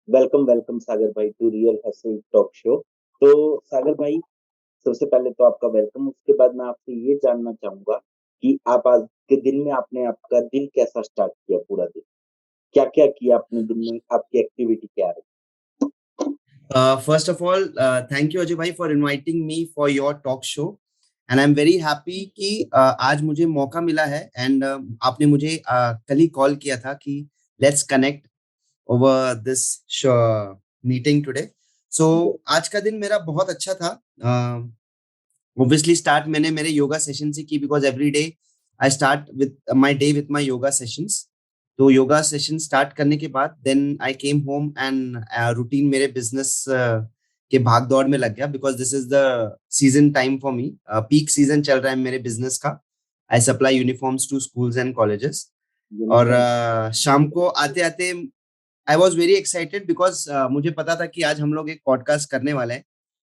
Welcome welcome Sagar भाई to Real Hustle Talk Show. तो सागर भाई, सबसे पहले तो आपका वेलकम। उसके बाद मैं आपसे ये जानना चाहूंगा कि आप आज के दिन में आपने आपका दिन कैसा स्टार्ट किया, पूरा दिन क्या क्या किया आपने दिन में, आपकी एक्टिविटी क्या रही? First of all, thank you Ajay भाई for inviting me for your talk show and I'm very happy कि आज मुझे मौका मिला है and आपने मुझे कल ही कॉल किया था कि let's connect over this meeting today. So Yes, आज का दिन मेरा बहुत अच्छा था. Obviously start मैंने मेरे योगा सेशन से की because every day I start with my day with my yoga sessions. तो योगा सेशन स्टार्ट करने के बाद then I came home and routine मेरे बिजनेस के भाग दौड़ में लग गया because this is the season time for me. Peak season चल रहा है मेरे बिजनेस का. I supply uniforms to schools and colleges. और यूनिफॉर्म। शाम को आते आते I was very excited because मुझे पता था कि आज हम लोग एक पॉडकास्ट करने वाले हैं.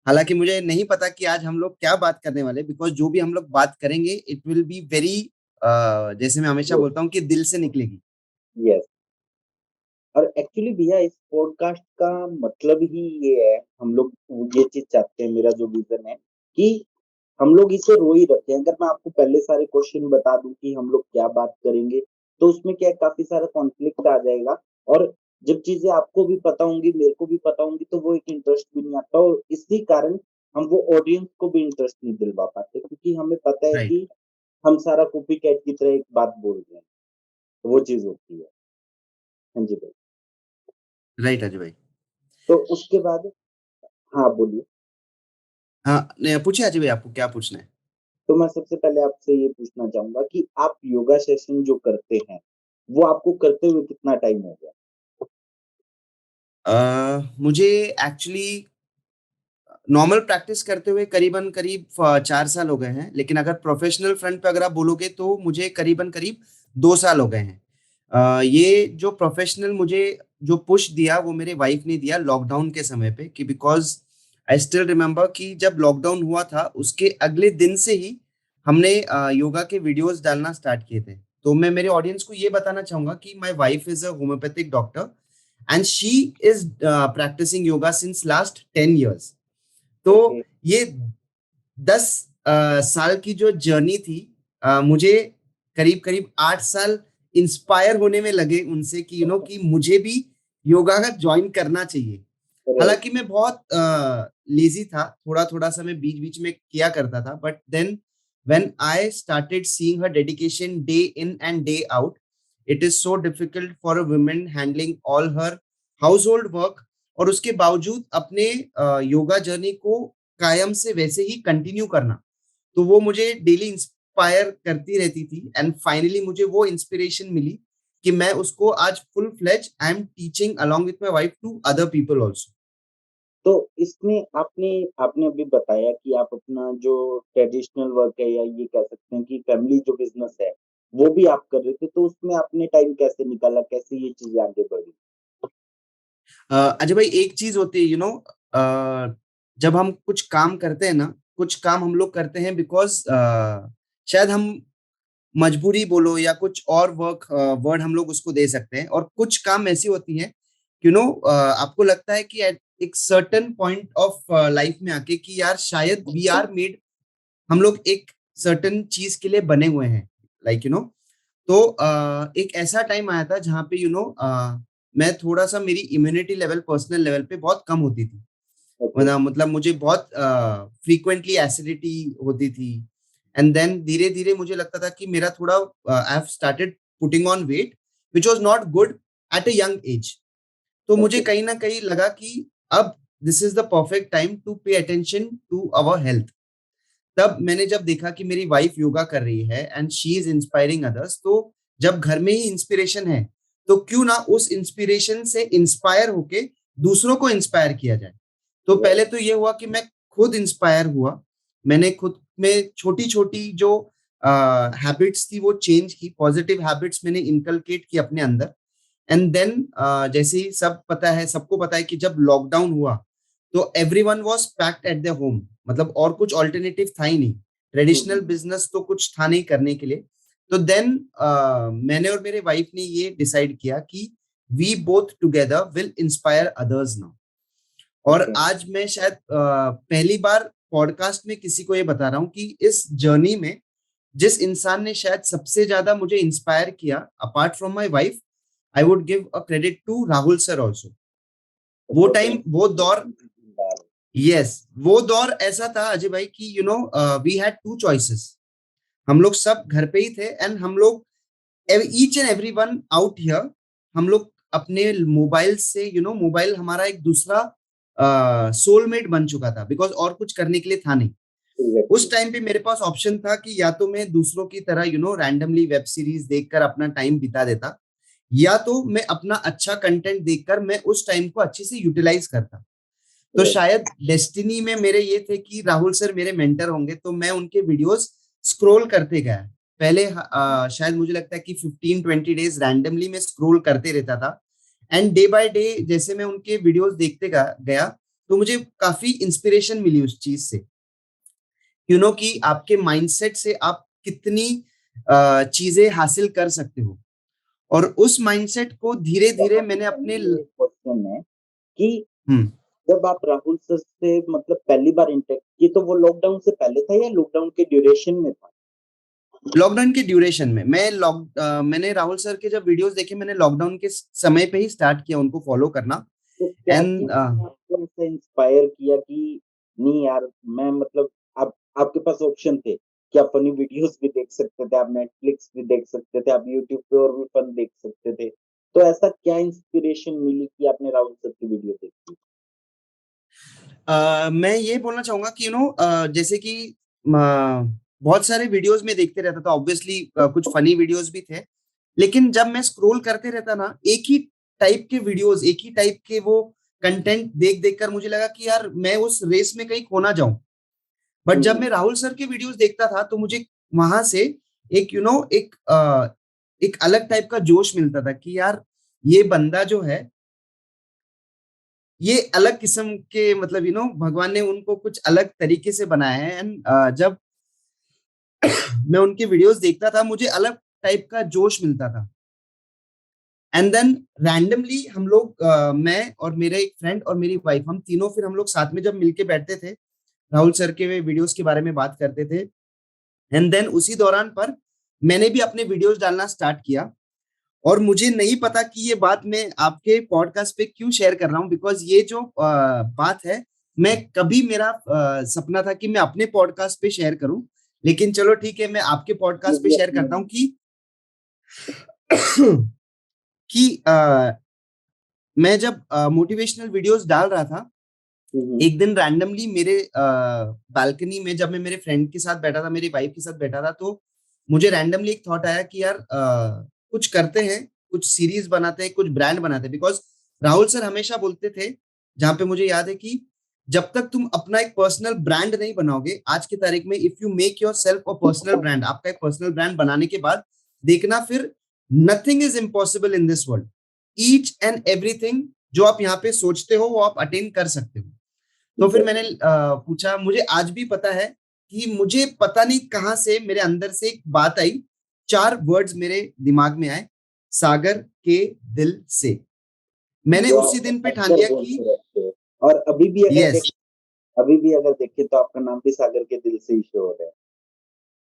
हालांकि मुझे नहीं पता कि आज हम लोग क्या बात करने वाले, बिकॉज जो भी हम लोग बात करेंगे इट विल बी वेरी, जैसे मैं हमेशा बोलता हूँ कि दिल से निकलेगी. यस। और एक्चुअली भैया, इस पॉडकास्ट का मतलब ही ये है, हम लोग ये चीज चाहते हैं, मेरा जो विजन है कि हम लोग इसे रो ही रखे हैं। अगर मैं आपको पहले सारे क्वेश्चन बता दूं कि हम लोग क्या बात करेंगे, तो उसमें क्या है, काफी सारा कॉन्फ्लिक्ट आ जाएगा। और जब चीजें आपको भी पता होंगी, मेरे को भी पता होंगी, तो वो एक इंटरेस्ट भी नहीं आता, और इसी कारण हम वो ऑडियंस को भी इंटरेस्ट नहीं दिलवा पाते, क्योंकि हमें पता है राइट. कि हम सारा कॉपी कैट की तरह एक बात बोल रहे हैं। तो वो चीज होती है। हाँ जी भाई। राइट अजय भाई. तो उसके बाद, हाँ बोलिए। हाँ, नहीं पूछिए अजय भाई, आपको क्या पूछना है. तो मैं सबसे पहले आपसे ये पूछना चाहूंगा कि आप योगा सेशन जो करते हैं, वो आपको करते हुए कितना टाइम हो गया? मुझे एक्चुअली नॉर्मल प्रैक्टिस करते हुए करीबन करीब 4 साल हो गए हैं, लेकिन अगर प्रोफेशनल फ्रंट पे अगर आप बोलोगे तो मुझे करीबन करीब 2 साल हो गए हैं. ये जो प्रोफेशनल मुझे जो पुश दिया वो मेरे वाइफ ने दिया लॉकडाउन के समय पे, कि बिकॉज आई स्टिल रिमेम्बर कि जब लॉकडाउन हुआ था उसके अगले दिन से ही हमने योगा के वीडियोस डालना स्टार्ट किए थे. तो मैं मेरे ऑडियंस को ये बताना चाहूंगा कि my wife is a homeopathic doctor and she is practicing yoga since last 10 years. Okay. तो ये 10 साल की जो जर्नी थी, मुझे करीब करीब 8 साल इंस्पायर होने में लगे उनसे कि कि मुझे भी योगा का ज्वाइन करना चाहिए. राइट। हालांकि मैं बहुत लेजी था, थोड़ा थोड़ा सा मैं बीच बीच में किया करता था, but then when I started seeing her dedication day in and day out, it is so difficult for a woman handling all her household work, और उसके बावजूद अपने योगा जर्नी को कायम से वैसे ही कंटिन्यू करना. तो वो मुझे डेली इंस्पायर करती रहती थी एंड फाइनली मुझे वो इंस्पिरेशन मिली कि मैं उसको आज full fledge I am teaching along with my wife to other people also. तो इसमें आपने आपने अभी बताया कि आप अपना जो ट्रेडिशनल वर्क है, या ये कह सकते हैं कि फैमिली जो बिजनेस है, वो भी आप कर रहे थे, तो उसमें आपने टाइम कैसे निकाला, कैसे ये चीजें आगे बढ़ी? अजय भाई, एक चीज होती है जब हम कुछ काम करते हैं ना, कुछ काम हम लोग करते हैं बिकॉज शायद हम मजबूरी बोलो या कुछ और वर्ड हम लोग उसको दे सकते हैं, और कुछ काम ऐसी होती है आपको लगता है कि at एक सर्टेन पॉइंट ऑफ लाइफ में आके कि यार शायद वी आर मेड, हम लोग एक सर्टेन चीज के लिए बने हुए हैं, लाइक तो एक ऐसा टाइम आया था जहाँ पे मैं थोड़ा सा, मेरी इम्यूनिटी लेवल पर्सनल लेवल पे बहुत कम होती थी. ओके। मतलब मुझे बहुत फ्रीक्वेंटली एसिडिटी होती थी. एंड देन धीरे धीरे मुझे लगता था कि मेरा थोड़ा, I have started putting on weight which was not good at a young age. तो मुझे ओके। कहीं ना कहीं लगा कि अब this is the perfect time to pay attention to our health. तब मैंने जब देखा कि मेरी वाइफ योगा कर रही है and she is inspiring others, तो जब घर में ही इंस्पिरेशन है तो क्यों ना उस इंस्पिरेशन से इंस्पायर होके दूसरों को इंस्पायर किया जाए. तो राइट। पहले तो ये हुआ कि मैं खुद इंस्पायर हुआ. मैंने खुद में छोटी छोटी जो हैबिट्स थी वो चेंज की, पॉजिटिव हैबिट्स मैंने इनकलकेट की अपने अंदर. एंड देन जैसे ही सब पता है, सबको पता है कि जब लॉकडाउन हुआ तो everyone was packed eight their home, मतलब और कुछ ऑल्टरनेटिव था ही नहीं. ट्रेडिशनल हम्म। बिजनेस तो कुछ था नहीं करने के लिए. तो देन मैंने और मेरे वाइफ ने ये डिसाइड किया कि we both together will inspire others now. और ओके। आज मैं शायद पहली बार पॉडकास्ट में किसी को ये बता रहा हूँ कि इस जर्नी में जिस इंसान ने शायद सबसे ज्यादा मुझे इंस्पायर किया apart from my wife, I would give a credit to Rahul sir also. वो बहुत टाइम, वो दौर, बार। यस, वो दौर ऐसा था अजय भाई कि वी हैड टू चॉइसेस। हम लोग सब घर पे ही थे एंड हम लोग each and every one out here, हम लोग अपने मोबाइल से मोबाइल हमारा एक दूसरा सोलमेट बन चुका था, बिकॉज और कुछ करने के लिए था नहीं। एग्जैक्टली। उस टाइम पे मेरे पास ऑप्शन था कि या तो मैं दूसरों की तरह रैंडमली वेब सीरीज देखकर अपना टाइम बिता देता, या तो मैं अपना अच्छा कंटेंट देखकर मैं उस टाइम को अच्छे से यूटिलाइज करता। तो शायद डेस्टिनी में मेरे ये थे कि राहुल सर मेरे मेंटर होंगे, तो मैं उनके वीडियोस स्क्रॉल करते गया। पहले शायद मुझे लगता है कि 15-20 डेज रैंडमली मैं स्क्रॉल करते रहता था, एंड डे बाय डे जैसे मैं उनके वीडियोस देखते गया तो मुझे काफी इंस्पिरेशन मिली उस चीज से, कि आपके माइंडसेट से आप कितनी चीजें हासिल कर सकते हो। और उस माइंडसेट को धीरे धीरे यहाँ पे मैंने अपने मेरे क्वेश्चन है कि हम्म जब आप राहुल सर से मतलब पहली बार इंटरेक्ट की तो वो लॉकडाउन से पहले था या लॉकडाउन के ड्यूरेशन में था? लॉकडाउन के ड्यूरेशन में मैंने राहुल सर के जब वीडियोस देखे, मैंने लॉकडाउन के समय पे ही स्टार्ट किया उनको फॉलो करना। तो क्या एंड चीज ने आपको ऐसे इंस्पायर किया कि नहीं यार मैं मतलब आप आपके पास ऑप्शन थे कि आप फनी वीडियोस भी देख सकते थे, आप नेटफ्लिक्स भी देख सकते थे, आप यूट्यूब पे और भी फन देख सकते थे। तो ऐसा क्या इंस्पिरेशन मिली कि आपने राहुल सर की वीडियो देखी? मैं ये बोलना चाहूंगा कि जैसे कि बहुत सारे वीडियोस में देखते रहता था, ऑब्वियसली कुछ फनी वीडियोस भी थे, लेकिन जब मैं स्क्रॉल करते रहता ना एक ही टाइप के वीडियोस, एक ही टाइप के वो कंटेंट देख देख कर मुझे लगा कि यार मैं उस रेस में कहीं खो ना जाऊं। बट जब हम्म। मैं राहुल सर के वीडियोस देखता था तो मुझे वहां से एक एक अलग टाइप का जोश मिलता था कि यार ये बंदा जो है, ये अलग किस्म के, मतलब भगवान ने उनको कुछ अलग तरीके से बनाया है। एंड जब मैं उनके वीडियोस देखता था मुझे अलग टाइप का जोश मिलता था। एंड देन रैंडमली हम लोग मैं और मेरे एक फ्रेंड और मेरी वाइफ, हम तीनों फिर हम लोग साथ में जब मिलके बैठते थे राहुल सर के वीडियोस के बारे में बात करते थे। एंड देन उसी दौरान पर मैंने भी अपने वीडियोस डालना स्टार्ट किया। और मुझे नहीं पता कि ये बात मैं आपके पॉडकास्ट पे क्यों शेयर कर रहा हूँ, बिकॉज ये जो बात है, मैं कभी मेरा सपना था कि मैं अपने पॉडकास्ट पे शेयर करूं, लेकिन चलो ठीक है, मैं आपके ये पॉडकास्ट पे भी शेयर अपने करता हूँ कि कि मैं जब मोटिवेशनल वीडियोस डाल रहा था, हम्म। एक दिन रैंडमली मेरे बालकनी में जब मैं मेरे फ्रेंड के साथ बैठा था, मेरी वाइफ के साथ बैठा था, तो मुझे रैंडमली एक थॉट आया कि यार कुछ करते हैं, कुछ सीरीज बनाते हैं, कुछ ब्रांड बनाते हैं। बिकॉज राहुल सर हमेशा बोलते थे, जहां पे मुझे याद है कि जब तक तुम अपना एक पर्सनल ब्रांड नहीं बनाओगे, आज की तारीख में if you make your self a personal brand, आपका एक पर्सनल ब्रांड बनाने के बाद देखना फिर nothing is impossible in this world. Each and everything जो आप यहाँ पे सोचते हो वो आप अटेन कर सकते हो। तो फिर मैंने एग्जैक्टली। पूछा, मुझे आज भी पता है कि मुझे पता नहीं कहाँ से मेरे अंदर से एक बात आई, चार वर्ड्स मेरे दिमाग में आए, सागर के दिल से। मैंने जो उसी आप दिन पे ठान अक्सर लिया कि बोलते रहते हो और यस, अभी भी अगर देखें तो आपका नाम भी सागर के दिल से ही श्योर है।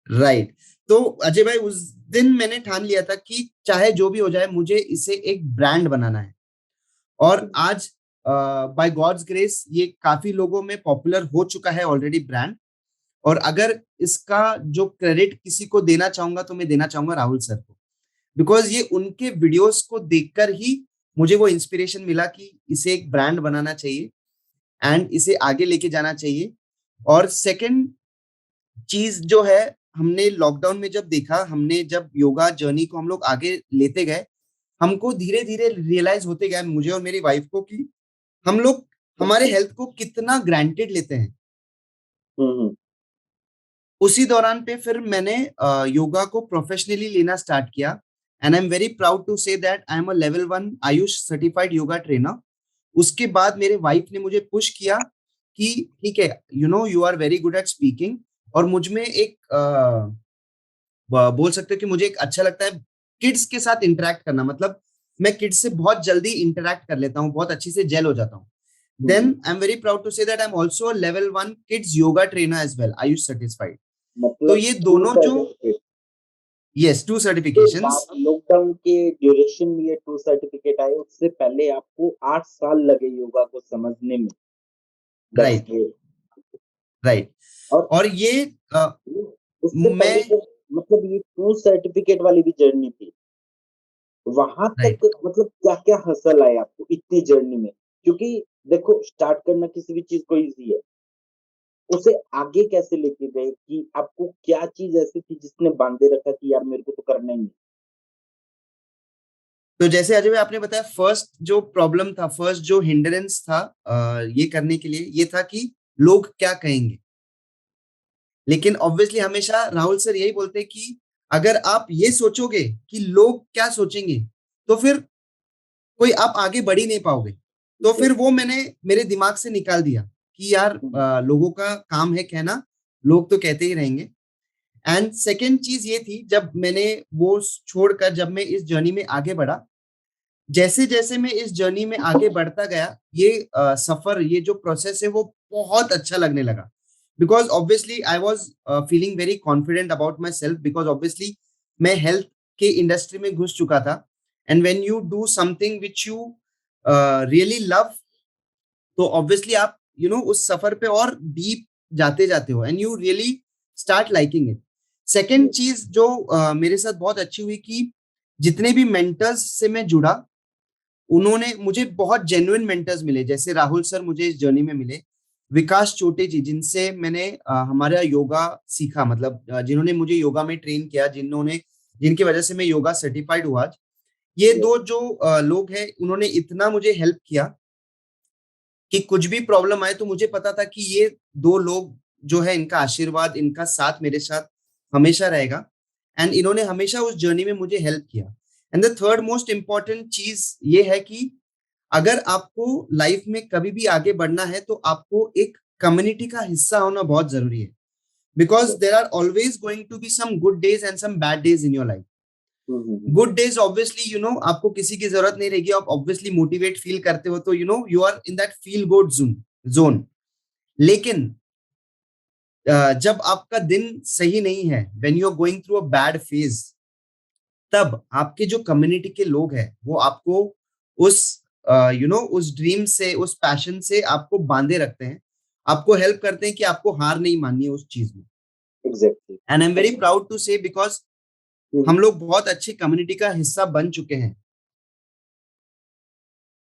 राइट। तो अजय भाई उस दिन मैंने ठान लिया था कि चाहे जो भी हो जाए मुझे इसे एक ब्रांड बनाना है। और आज बाय गॉड्स ग्रेस ये काफी लोगों में पॉपुलर हो चुका है ऑलरेडी ब्रांड। और अगर इसका जो क्रेडिट किसी को देना चाहूंगा तो मैं देना चाहूंगा राहुल सर को, बिकॉज ये उनके वीडियोस को देखकर ही मुझे वो इंस्पिरेशन मिला कि इसे एक ब्रांड बनाना चाहिए एंड इसे आगे लेके जाना चाहिए। और सेकंड चीज जो है, हमने लॉकडाउन में जब देखा, हमने जब योगा जर्नी को हम लोग आगे लेते गए, हमको धीरे धीरे रियलाइज होते गया, मुझे और मेरी वाइफ को, कि हम लोग हमारे हेल्थ को कितना ग्रांटेड लेते हैं। हम्म। उसी दौरान पे फिर मैंने योगा को प्रोफेशनली लेना स्टार्ट किया। And I am very proud to say that I am a level 1 AYUSH certified yoga trainer. उसके बाद मेरे वाइफ ने मुझे पुश किया कि ठीक है, you are very good at speaking. और मुझ में एक बोल सकते हो कि मुझे एक अच्छा लगता है किड्स के साथ इंटरेक्ट करना, मतलब मैं किड्स से बहुत जल्दी इंटरेक्ट कर लेता हूँ, बहुत अच्छी से जेल हो जाता हूँ. हम्म, Then I'm very proud to say that I'm also a level 1 kids yoga trainer as well, Ayush certified. तो मतलब ये टू दोनों जो, सर्टिफिकेट yes, 2 के certifications. बाद लॉकडाउन के ड्यूरेशन में ये टू सर्टिफिकेट आए, उससे पहले आपको 8 साल लगे योगा को समझने में. That's right, great. राइट. और और ये उससे पहले मैं, जो मतलब ये टू सर्टिफिकेट वाली भी जर्नी थी, वहां राइट. तक मतलब क्या क्या हसल आए आपको इतनी जर्नी में? क्योंकि देखो, स्टार्ट करना किसी भी चीज को इजी है, उसे आगे कैसे लेके गए कि आपको क्या चीज ऐसी थी जिसने बांधे रखा कि यार मेरे को तो करना ही है? तो जैसे अजय भाई आपने बताया, फर्स्ट जो प्रॉब्लम था, फर्स्ट जो हिंड्रेंस था ये करने के लिए, ये था कि लोग क्या कहेंगे. लेकिन ऑब्वियसली हमेशा राहुल सर यही बोलते हैं कि अगर आप ये सोचोगे कि लोग क्या सोचेंगे, तो फिर कोई आप आगे बढ़ ही नहीं पाओगे. तो फिर वो मैंने मेरे दिमाग से निकाल दिया कि यार लोगों का काम है कहना, लोग तो कहते ही रहेंगे. एंड सेकेंड चीज ये थी, जब मैंने वो छोड़कर जब मैं इस जर्नी में आगे बढ़ा, जैसे जैसे मैं इस जर्नी में आगे बढ़ता गया, ये सफर, ये जो प्रोसेस है वो बहुत अच्छा लगने लगा. Because obviously I was feeling very confident about my self, because obviously मैं हेल्थ के इंडस्ट्री में घुस चुका था. And when you do something which you really love, तो ऑब्वियसली आप उस सफर पे और डीप जाते जाते हो, and you really start liking it. Second चीज जो मेरे साथ बहुत अच्छी हुई कि जितने भी मेंटर्स से मैं जुड़ा, उन्होंने मुझे बहुत जेन्युइन मेंटर्स मिले. जैसे राहुल सर मुझे इस जर्नी में मिले, विकास चोटे जी जिनसे मैंने हमारा योगा सीखा, मतलब जिन्होंने मुझे योगा में ट्रेन किया, जिन्होंने जिनकी वजह से मैं योगा सर्टिफाइड हुआ आज. ये दो जो लोग हैं, उन्होंने इतना मुझे हेल्प किया कि कुछ भी प्रॉब्लम आए तो मुझे पता था कि ये दो लोग जो है, इनका आशीर्वाद, इनका साथ मेरे साथ हमेशा रहेगा. एंड इन्होंने हमेशा उस जर्नी में मुझे हेल्प किया. And the third most important चीज ये है कि अगर आपको लाइफ में कभी भी आगे बढ़ना है, तो आपको एक कम्युनिटी का हिस्सा होना बहुत जरूरी है. Because there are always going to be some good days and some bad days in your life. Good days obviously आपको किसी की जरूरत नहीं रहेगी, आप ऑब्वियसली मोटिवेट फील करते हो, तो you are in that feel good zone. लेकिन जब आपका दिन सही नहीं है, when you are going through a bad phase, तब आपके जो कम्युनिटी के लोग हैं वो आपको उस उस ड्रीम से, उस पैशन से आपको बांधे रखते हैं, आपको हेल्प करते हैं कि आपको हार नहीं माननी है उस चीज में. Exactly. And I am very proud to say, because हम लोग बहुत अच्छी कम्युनिटी का हिस्सा बन चुके हैं.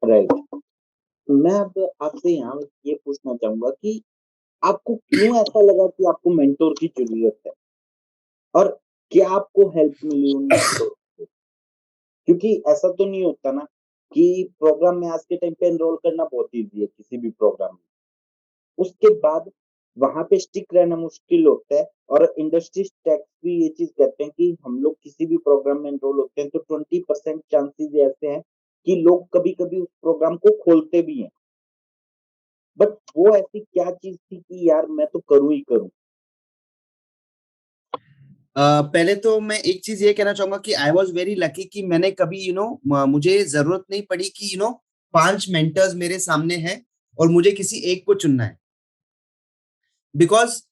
राइट. मैं अब आपसे यहाँ ये पूछना चाहूंगा कि आपको क्यों ऐसा लगा कि आपको मेंटोर की जरूरत है, और क्या आपको हेल्प मिली उन मेंटोर से? क्योंकि ऐसा तो नहीं होता ना कि प्रोग्राम में आज के टाइम पे एनरोल करना बहुत इजी है किसी भी प्रोग्राम में, उसके बाद वहां पे स्टिक रहना मुश्किल होता है. और इंडस्ट्री टैक्स भी ये चीज कहते हैं कि हम लोग किसी भी प्रोग्राम में एनरोल होते हैं तो 20% चांसेस ऐसे हैं कि लोग कभी कभी उस प्रोग्राम को खोलते भी हैं. बट वो ऐसी क्या चीज थी कि यार मैं तो करूं ही करूं? पहले तो मैं एक चीज ये कहना चाहूंगा कि आई वॉज वेरी लकी कि मैंने कभी मुझे जरूरत नहीं पड़ी कि 5 मेंटर्स मेरे सामने हैं और मुझे किसी एक को चुनना है. बिकॉज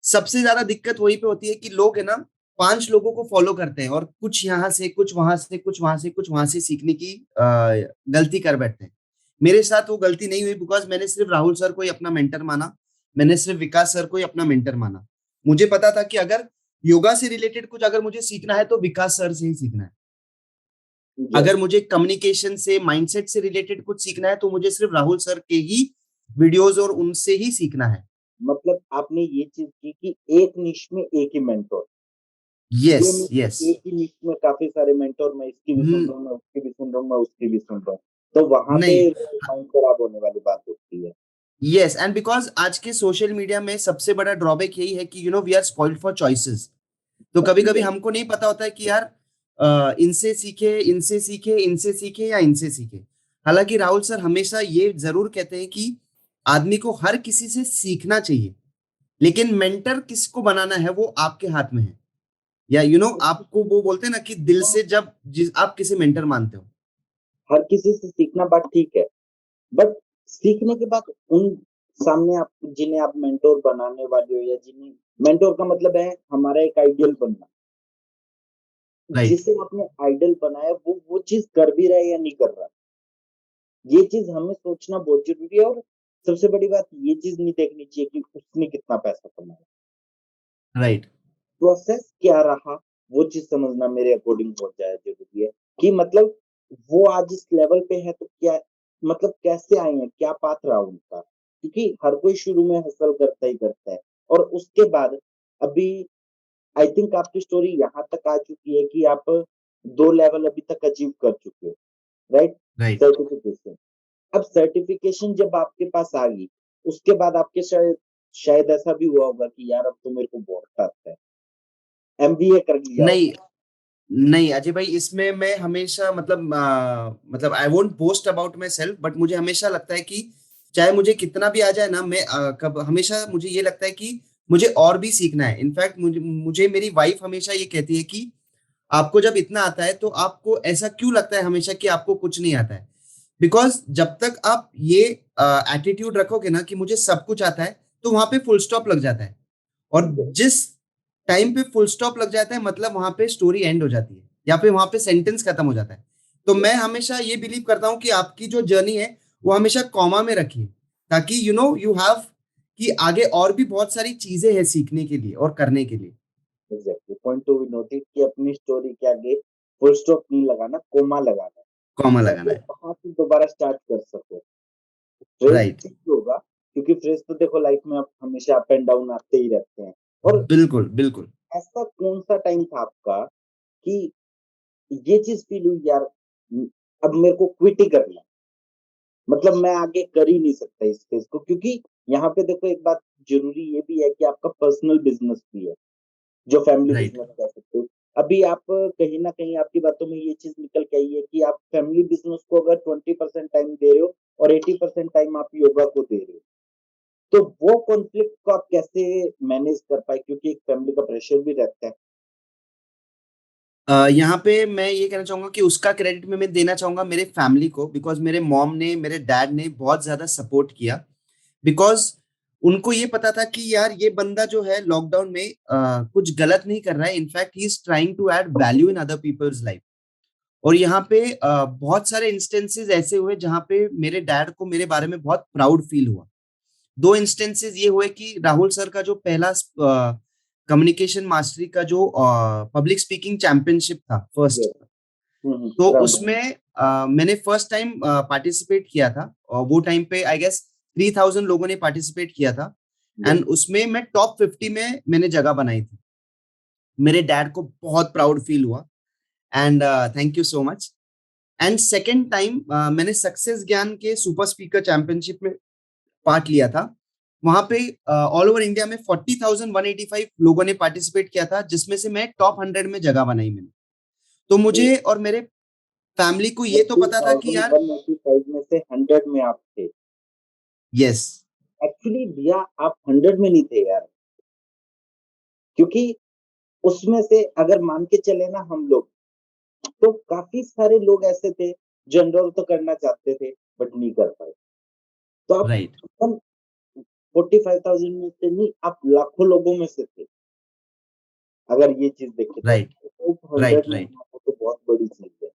सबसे ज्यादा दिक्कत वहीं पे होती है कि लोग है ना, 5 लोगों को फॉलो करते हैं और कुछ यहाँ से, कुछ वहां से, कुछ वहां से, कुछ वहां से सीखने की गलती कर बैठते हैं. मेरे साथ वो गलती नहीं हुई, बिकॉज मैंने सिर्फ राहुल सर को ही अपना मेंटर माना, मैंने सिर्फ विकास सर को ही अपना मेंटर माना. मुझे पता था कि अगर योगा से रिलेटेड कुछ अगर मुझे सीखना है तो विकास सर से ही सीखना है. यस. अगर मुझे कम्युनिकेशन से, माइंडसेट से रिलेटेड कुछ सीखना है तो मुझे सिर्फ राहुल सर के ही वीडियोस और उनसे ही सीखना है. मतलब आपने ये चीज की कि एक निश में एक ही मेंटोर, यस, ये नहीं यस. कि एक ही निश में काफी सारे मेंटोर, मैं इसकी भी सुन रहा हूँ, मैं उसकी भी सुन रहा हूँ, मैं उसकी भी सुन रहा हूँ, तो वहां पे नहीं. माइंड खराब होने वाली बात होती है. यस, एंड बिकॉज आज के सोशल मीडिया में सबसे बड़ा ड्रॉबैक यही है कि we are spoiled for choices. तो कभी कभी Yes. हमको नहीं पता होता है कि यार इनसे सीखे, इनसे सीखे, इनसे सीखे या इनसे सीखे. हालांकि राहुल सर हमेशा ये जरूर कहते हैं कि आदमी को हर किसी से सीखना चाहिए, लेकिन मेंटर किसको बनाना है वो आपके हाथ में है. या आपको वो बोलते हैं ना कि दिल से जब जिस आप किसी मेंटर मानते हो. हर किसी से सीखना बात ठीक है, बट सीखने के बाद उन सामने आप जिन्हें आप मेंटोर बनाने वाले हो, या जिन्हें मेंटोर का मतलब है हमारा एक आइडियल बनना, राइट, जिसे आपने आइडल बनाया वो चीज कर भी रहा है या नहीं कर रहा, ये चीज हमें सोचना बहुत जरूरी है। और सबसे बड़ी बात ये चीज नहीं देखनी चाहिए कि उसने कितना पैसा कमाया, राइट, प्रोसेस क्या रहा, वो चीज समझना मेरे अकॉर्डिंग बहुत ज्यादा जरूरी है। कि मतलब वो आज इस लेवल पे है तो क्या, मतलब कैसे आए हैं, क्या पाथ रहा उनका, क्योंकि हर कोई शुरू में हसल करता ही करता है। और उसके बाद अभी आई थिंक आपकी स्टोरी यहाँ तक आ चुकी है कि आप 2 लेवल अभी तक अचीव कर चुके हो, राइट? राइट। सर्टिफिकेशन। अब सर्टिफिकेशन जब आपके पास आ गई, उसके बाद आपके शायद शायद ऐसा भी हुआ होगा कि यार अब तो मेरे को बहुत आता है, एमबीए कर लिया नहीं, होगा। नहीं अजय भाई, इसमें मैं हमेशा मतलब मतलब I won't boast about my self, but मुझे हमेशा लगता है कि चाहे मुझे कितना भी आ जाए ना, मैं कब हमेशा मुझे ये लगता है कि मुझे और भी सीखना है। इनफैक्ट मुझे मेरी वाइफ हमेशा ये कहती है कि आपको जब इतना आता है तो आपको ऐसा क्यों लगता है हमेशा कि आपको कुछ नहीं आता है। बिकॉज जब तक आप ये एटीट्यूड रखोगे ना कि मुझे सब कुछ आता है, तो वहां पे फुल स्टॉप लग जाता है। और Yes, जिस टाइम पे फुल स्टॉप लग जाता है, मतलब वहां पे स्टोरी एंड हो जाती है, या फिर वहां पे सेंटेंस खत्म हो जाता है। तो yes, मैं हमेशा ये बिलीव करता हूँ कि आपकी जो जर्नी है वो हमेशा कॉमा में रखिए, ताकि यू हैव कि आगे और भी बहुत सारी चीजें हैं सीखने के लिए और करने के लिए। Exactly, point to be noted कि अपनी स्टोरी के आगे फुल स्टॉप नहीं लगाना, कोमा लगाना है, कॉमा लगाना ताकि है। आप वहां से दोबारा स्टार्ट कर सको। Phrase right. चेंज होगा, क्योंकि फ्रेज तो देखो लाइफ में आप हमेशा अप एंड डाउन आते ही रहते हैं। और बिल्कुल, बिल्कुल। ऐसा कौन सा टाइम था आपका कि ये चीज फील हुई यार, अब मेरे को क्विट ही करना है, मतलब मैं आगे कर ही नहीं सकता इस फेज को, क्योंकि यहाँ पे देखो एक बात जरूरी ये भी है कि आपका पर्सनल बिजनेस भी है, जो फैमिली राइट। बिजनेस कह सकते हो। अभी आप कहीं ना कहीं आपकी बातों में ये चीज निकल के आई है कि आप फैमिली बिजनेस को अगर 20% टाइम दे रहे हो और 80% टाइम आप योगा को दे रहे हो, तो वो कॉन्फ्लिक्ट को आप कैसे मैनेज कर पाए, क्योंकि एक फैमिली का प्रेशर भी रहता है। यहाँ पे मैं ये कहना चाहूंगा कि उसका क्रेडिट में मैं देना चाहूंगा मेरे फैमिली को, बिकॉज मेरे मॉम ने, मेरे डैड ने बहुत ज्यादा सपोर्ट किया। बिकॉज उनको ये पता था कि यार ये बंदा जो है लॉकडाउन में कुछ गलत नहीं कर रहा है, in fact he is trying to add value in other people's life. और यहाँ पे बहुत सारे इंस्टेंसेस ऐसे हुए जहाँ पे मेरे डैड को मेरे बारे में बहुत प्राउड फील हुआ। दो इंस्टेंसेस ये हुए कि राहुल सर का जो पहला कम्युनिकेशन मास्टरी का जो पब्लिक स्पीकिंग चैंपियनशिप था फर्स्ट, Yes. तो रामबाण। उसमें मैंने फर्स्ट टाइम पार्टिसिपेट किया था, और वो टाइम पे आई गेस 3000 लोगों ने पार्टिसिपेट किया था। Yes. एंड उसमें मैं टॉप 50 में मैंने जगह बनाई थी। मेरे डैड को बहुत प्राउड फील हुआ, and thank you so much. And second time मैंने सक्सेस ज्ञान के सुपर स्पीकर चैंपियनशिप में पार्ट लिया था। वहां पे ऑल ओवर इंडिया में 40,185 लोगों ने पार्टिसिपेट किया था, जिसमें से मैं टॉप 100 में जगह बनाई मैंने। तो तो मुझे और मेरे फैमिली को ये तो फोर्टी पता था कि थाउजेंड यार, वन एटी फाइव में से 100 में आप थे। यस, एक्चुअली भैया आप 100 में नहीं थे यार, क्योंकि उसमें से अगर मान के चले ना हम लोग, तो काफी सारे लोग ऐसे थे जो एनरोल तो करना चाहते थे बट नहीं कर पाए। तो आप राइट, हम 45,000 में से नहीं, आप लाखों लोगों में से थे, अगर ये चीज देखे तो। राइट, टॉप राइट, 100 में राइट। आना तो बहुत बड़ी चीज है।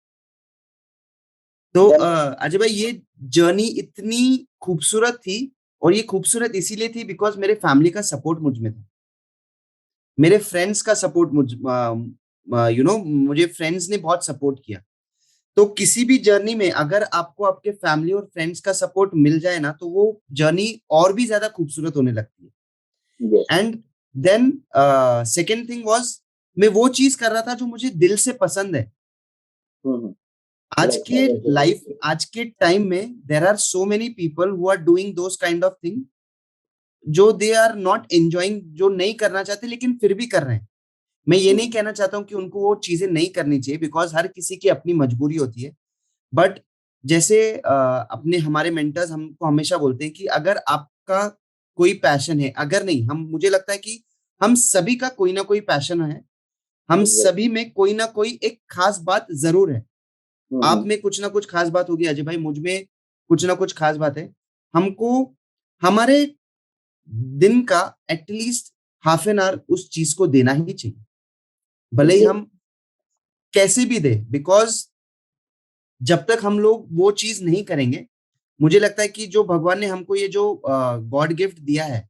तो देन अजय भाई, ये जर्नी इतनी खूबसूरत थी, और ये खूबसूरत इसीलिए थी बिकॉज मेरे फैमिली का सपोर्ट मुझ में था, मेरे फ्रेंड्स का सपोर्ट मुझे फ्रेंड्स ने बहुत सपोर्ट किया। तो किसी भी जर्नी में अगर आपको आपके फैमिली और फ्रेंड्स का सपोर्ट मिल जाए ना, तो वो जर्नी और भी ज्यादा खूबसूरत होने लगती यस। है। And then second thing was, मैं वो चीज कर रहा था जो मुझे दिल से पसंद है। हम्म। आज लाइक के लाइफ, आज के टाइम में there are so many people who are doing those kind of thing, जो दे आर नॉट एंजॉइंग, जो नहीं करना चाहते लेकिन फिर भी कर रहे हैं। मैं ये नहीं कहना चाहता हूँ कि उनको वो चीजें नहीं करनी चाहिए, बिकॉज हर किसी की अपनी मजबूरी होती है। बट जैसे अपने हमारे मेंटर्स हमको हमेशा बोलते हैं कि अगर आपका कोई पैशन है, अगर नहीं, हम मुझे लगता है कि हम सभी का कोई ना कोई पैशन है, हम एग्जैक्ट। सभी में कोई ना कोई एक खास बात जरूर है। आप में कुछ ना कुछ खास बात होगी अजय भाई, मुझ में कुछ ना कुछ खास बात है। हमको हमारे दिन का एटलीस्ट हाफ एन आवर उस चीज को देना ही चाहिए, भले ही एग्जैक्ट। हम कैसे भी दे, बिकॉज जब तक हम लोग वो चीज नहीं करेंगे, मुझे लगता है कि जो भगवान ने हमको ये जो गॉड गिफ्ट दिया है,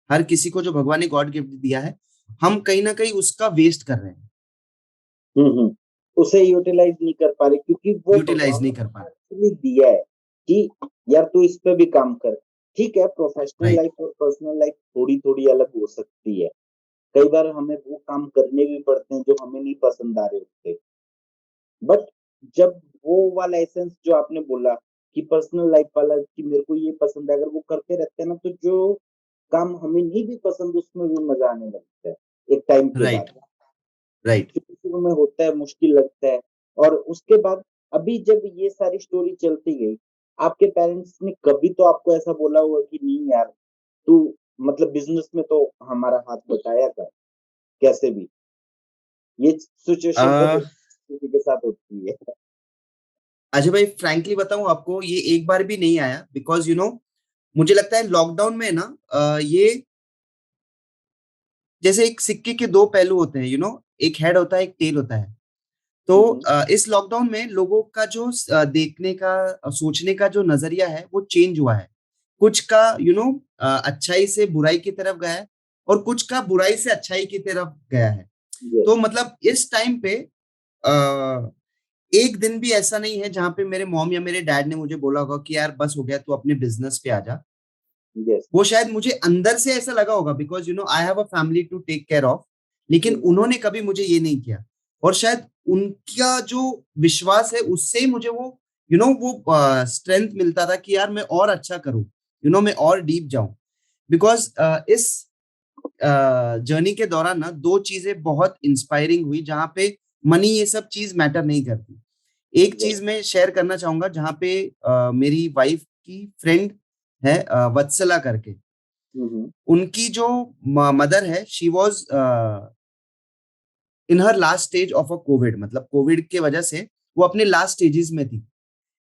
हर किसी को जो भगवान ने गॉड गिफ्ट दिया है, हम कहीं ना कहीं उसका वेस्ट कर रहे हैं, उसे यूटिलाइज नहीं कर पा रहे, क्योंकि वो यूटिलाइज भगवान नहीं कर पा ने रहे। एक्चुअली दिया है कि यार तू इस पे भी काम कर। ठीक है, प्रोफेशनल राइट। लाइफ और पर्सनल लाइफ थोड़ी थोड़ी अलग हो सकती है। कई बार हमें वो काम करने भी पड़ते हैं जो हमें नहीं पसंद आ रहे होते। बट जब वो वाला एसेंस जो आपने बोला कि पर्सनल लाइफ वाला, कि मेरे को ये पसंद है, अगर वो करते रहते हैं ना, तो जो काम हमें नहीं भी पसंद उसमें भी मजा आने लगता है एक टाइम के राइट। बाद। राइट। शुरू शुरू में होता है, मुश्किल लगता है। और उसके बाद अभी जब ये सारी स्टोरी चलती गई, आपके पेरेंट्स ने कभी तो आपको ऐसा बोला होगा कि नहीं यार, तू मतलब बिजनेस में तो हमारा हाथ बटाया कर कैसे भी। ये सिचुएशन तो अह, किसी के साथ होती है। अजय भाई फ्रैंकली बताऊं आपको, ये एक बार भी नहीं आया, बिकॉज मुझे लगता है लॉकडाउन में ना, ये जैसे एक सिक्के के दो पहलू होते हैं, एक हेड होता है, एक टेल होता है। तो हम्म, इस लॉकडाउन में लोगों का जो देखने का, सोचने का जो नजरिया है वो चेंज हुआ है। कुछ का अच्छाई से बुराई की तरफ गया है, और कुछ का बुराई से अच्छाई की तरफ गया है। यस, तो मतलब इस टाइम पे अ, एक दिन भी ऐसा नहीं है जहां पे मेरे मॉम या मेरे डैड ने मुझे बोला होगा कि यार बस हो गया, तू अपने बिजनेस पे आ जा। यस। वो शायद मुझे अंदर से ऐसा लगा होगा, because I have a family to take care of, लेकिन उन्होंने कभी मुझे ये नहीं किया। और शायद उनका जो विश्वास है उससे ही मुझे वो वो स्ट्रेंथ मिलता था कि यार मैं और अच्छा करूं, मैं और डीप जाऊं। बिकॉज इस जर्नी के दौरान ना दो चीजें बहुत इंस्पायरिंग हुई, जहां पे मनी ये सब चीज मैटर नहीं करती। एक यस। चीज मैं शेयर करना चाहूंगा, जहां पे मेरी वाइफ की फ्रेंड है, वत्सला करके। हम्म, उनकी जो मदर है, she was in her last stage of a covid, मतलब कोविड के वजह से वो अपने लास्ट स्टेजेस में थी।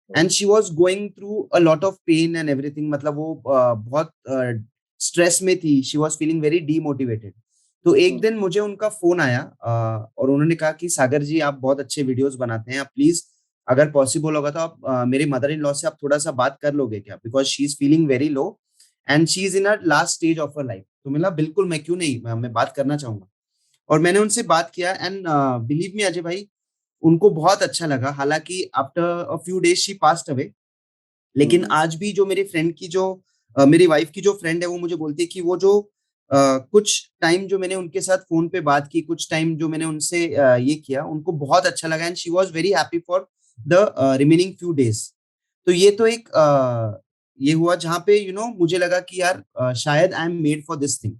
And she was going through a lot of pain and everything, मतलब वो बहुत स्ट्रेस में थी, she was feeling very demotivated. तो एक दिन मुझे उनका फोन आया, और उन्होंने कहा कि सागर जी, आप बहुत अच्छे वीडियोस बनाते हैं, आप प्लीज अगर पॉसिबल होगा तो आप मेरे मदर इन लॉ से आप थोड़ा सा बात कर लोगे क्या, because she is feeling very low and she is in a last stage of her life. तो मिला बिल्कुल, मैं क्यों नहीं, मैं बात करना चाहूंगा। और मैंने उनसे बात किया, एंड बिलीव मी अजय भाई, उनको बहुत अच्छा लगा। हालांकि after a few days she passed away, लेकिन हम्म। आज भी जो मेरे फ्रेंड की जो मेरी वाइफ की जो फ्रेंड है, वो मुझे बोलती है कि वो जो कुछ टाइम जो मैंने उनके साथ फोन पे बात की, कुछ टाइम जो मैंने उनसे ये किया, उनको बहुत अच्छा लगा, and she was very happy for the remaining few days. तो ये तो एक ये हुआ जहाँ पे मुझे लगा कि यार शायद I am made for this thing.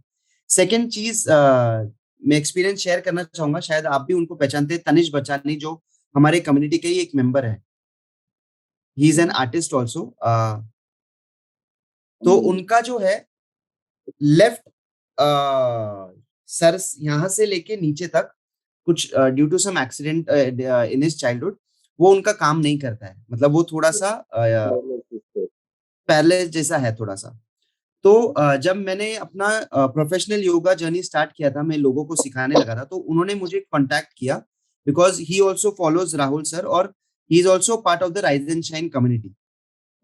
Second चीज, मैं एक्सपीरियंस शेयर करना चाहूंगा, शायद आप भी उनको पहचानते हैं, तनिष बचानी, जो हमारे कम्युनिटी के ही एक मेंबर है। He is an hmm, artist also. तो हम्म, उनका जो है लेफ्ट सर यहाँ से लेके नीचे तक, कुछ due to some accident in his childhood, वो उनका काम नहीं करता है, मतलब वो थोड़ा सा पैरालिसिस पे। पैरलाइज जैसा है थोड़ा सा। तो जब मैंने अपना प्रोफेशनल योगा जर्नी स्टार्ट किया था, मैं लोगों को सिखाने लगा था, तो उन्होंने मुझे कांटेक्ट किया, because he also follows Rahul sir, और he is also part of the rise and shine community.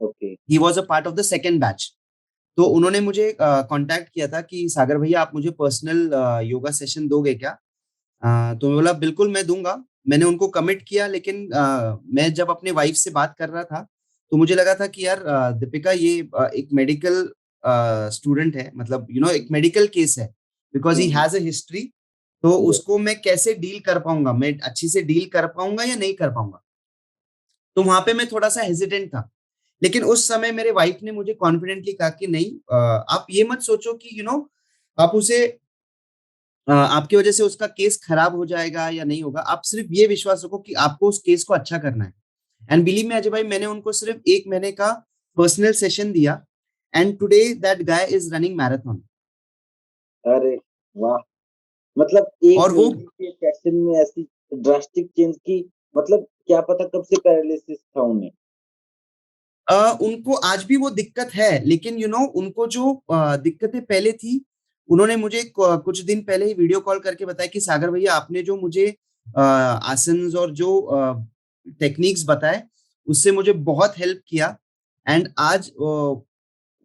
Okay. He was a part of the second batch. तो उन्होंने मुझे कांटेक्ट किया था कि सागर भैया, आप मुझे पर्सनल योगा सेशन दोगे क्या। तो मैं बोला बिल्कुल मैं दूंगा। मैंने उनको कमिट किया, लेकिन मैं जब अपने वाइफ से बात कर रहा था, तो मुझे लगा था कि यार दीपिका, ये एक मेडिकल स्टूडेंट है, मतलब एक मेडिकल केस है, because he hmm, has a history. तो यस। उसको मैं कैसे डील कर पाऊंगा, मैं अच्छी से डील कर पाऊंगा या नहीं कर पाऊंगा। तो वहां पे मैं थोड़ा सा हेजिडेंट था। लेकिन उस समय मेरे वाइफ ने मुझे कॉन्फिडेंटली कहा कि नहीं, आप ये मत सोचो कि आप उसे आपकी वजह से उसका केस खराब हो जाएगा या नहीं होगा। आप सिर्फ ये विश्वास रखो कि आपको उस केस को अच्छा करना है। एंड बिलीव मी अजय भाई, मैंने उनको सिर्फ एक महीने का पर्सनल सेशन दिया, and today that guy is running marathon. अरे वाह! मतलब 1 और वो महीने के सेशन में ऐसी ड्रास्टिक चेंज की मतलब क्या पता कब से पैरालिसिस था उन्हें। उनको आज भी वो दिक्कत है, लेकिन उनको जो दिक्कतें पहले थी, उन्होंने मुझे कुछ दिन पहले ही वीडियो कॉल करके बताया कि सागर भैया, आपने जो मुझे आसन्स और जो टेक्निक्स बताए, उससे मुझे बहुत हेल्प किया। एंड आज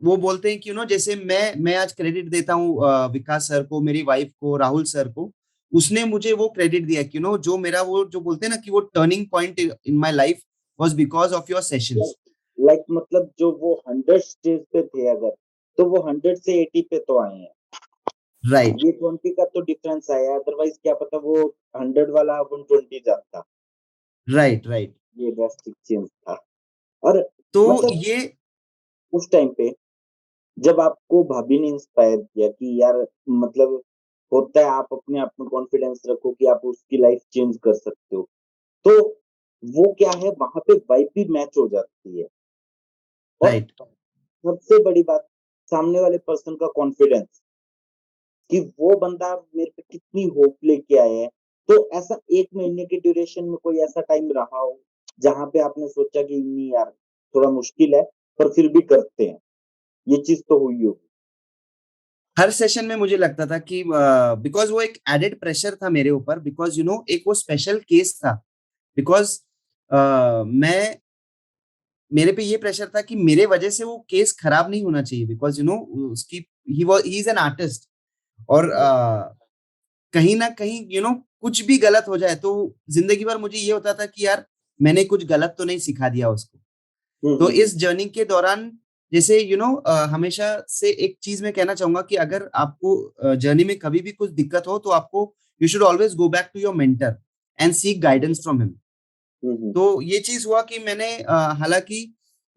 वो बोलते हैं कि जैसे मैं आज क्रेडिट देता हूँ विकास सर को, मेरी वाइफ को, राहुल सर को। उसने मुझे वो क्रेडिट दिया कि जो मेरा, वो जो बोलते हैं ना कि वो turning point in my life was because of your sessions. Like मतलब जो वो 100 स्टेज पे थे अगर, तो वो 100 से 80 पे तो आए हैं। राइट, ये 20 का तो डिफरेंस आया, अदरवाइज क्या पता वो 100 वाला 120 जाता। Right, right. ये ड्रास्टिक चेंज था। और तो मतलब ये उस टाइम पे जब आपको भाभी ने इंस्पायर किया कि यार, मतलब होता है, आप अपने आप में कॉन्फिडेंस रखो कि आप उसकी लाइफ चेंज कर सकते हो, तो वो क्या है, वहां पे वाइब भी मैच हो जाती है। और राइट। सबसे बड़ी बात, सामने वाले पर्सन का कॉन्फिडेंस, कि वो बंदा मेरे पे कितनी होप लेके आया है। तो ऐसा 1 महीने के ड्यूरेशन में कोई ऐसा टाइम रहा हो, जहाँ पे आपने सोचा कि नहीं यार, थोड़ा मुश्किल है, पर फिर भी करते हैं। ये चीज़ तो हुई होगी। हर सेशन में मुझे लगता था कि बिकॉज वो एक एडेड प्रेशर था मेरे ऊपर, बिकॉज एक वो स्पेशल केस था। बिकॉज मैं मेरे पे ये प्रेशर था कि मेरे वजह से वो केस खराब नहीं होना चाहिए, बिकॉज उसकी ही इज एन आर्टिस्ट। और राइट। कहीं ना कहीं कुछ भी गलत हो जाए तो जिंदगी भर मुझे ये होता था कि यार, मैंने कुछ गलत तो नहीं सिखा दिया उसको। हुँ, तो हुँ, हुँ। इस जर्नी के दौरान, जैसे हमेशा से एक चीज मैं कहना चाहूंगा कि अगर आपको जर्नी में कभी भी कुछ दिक्कत हो, तो आपको you should always go back to your mentor and seek guidance from him. Hmm, hmm. तो ये चीज हुआ कि मैंने हालांकि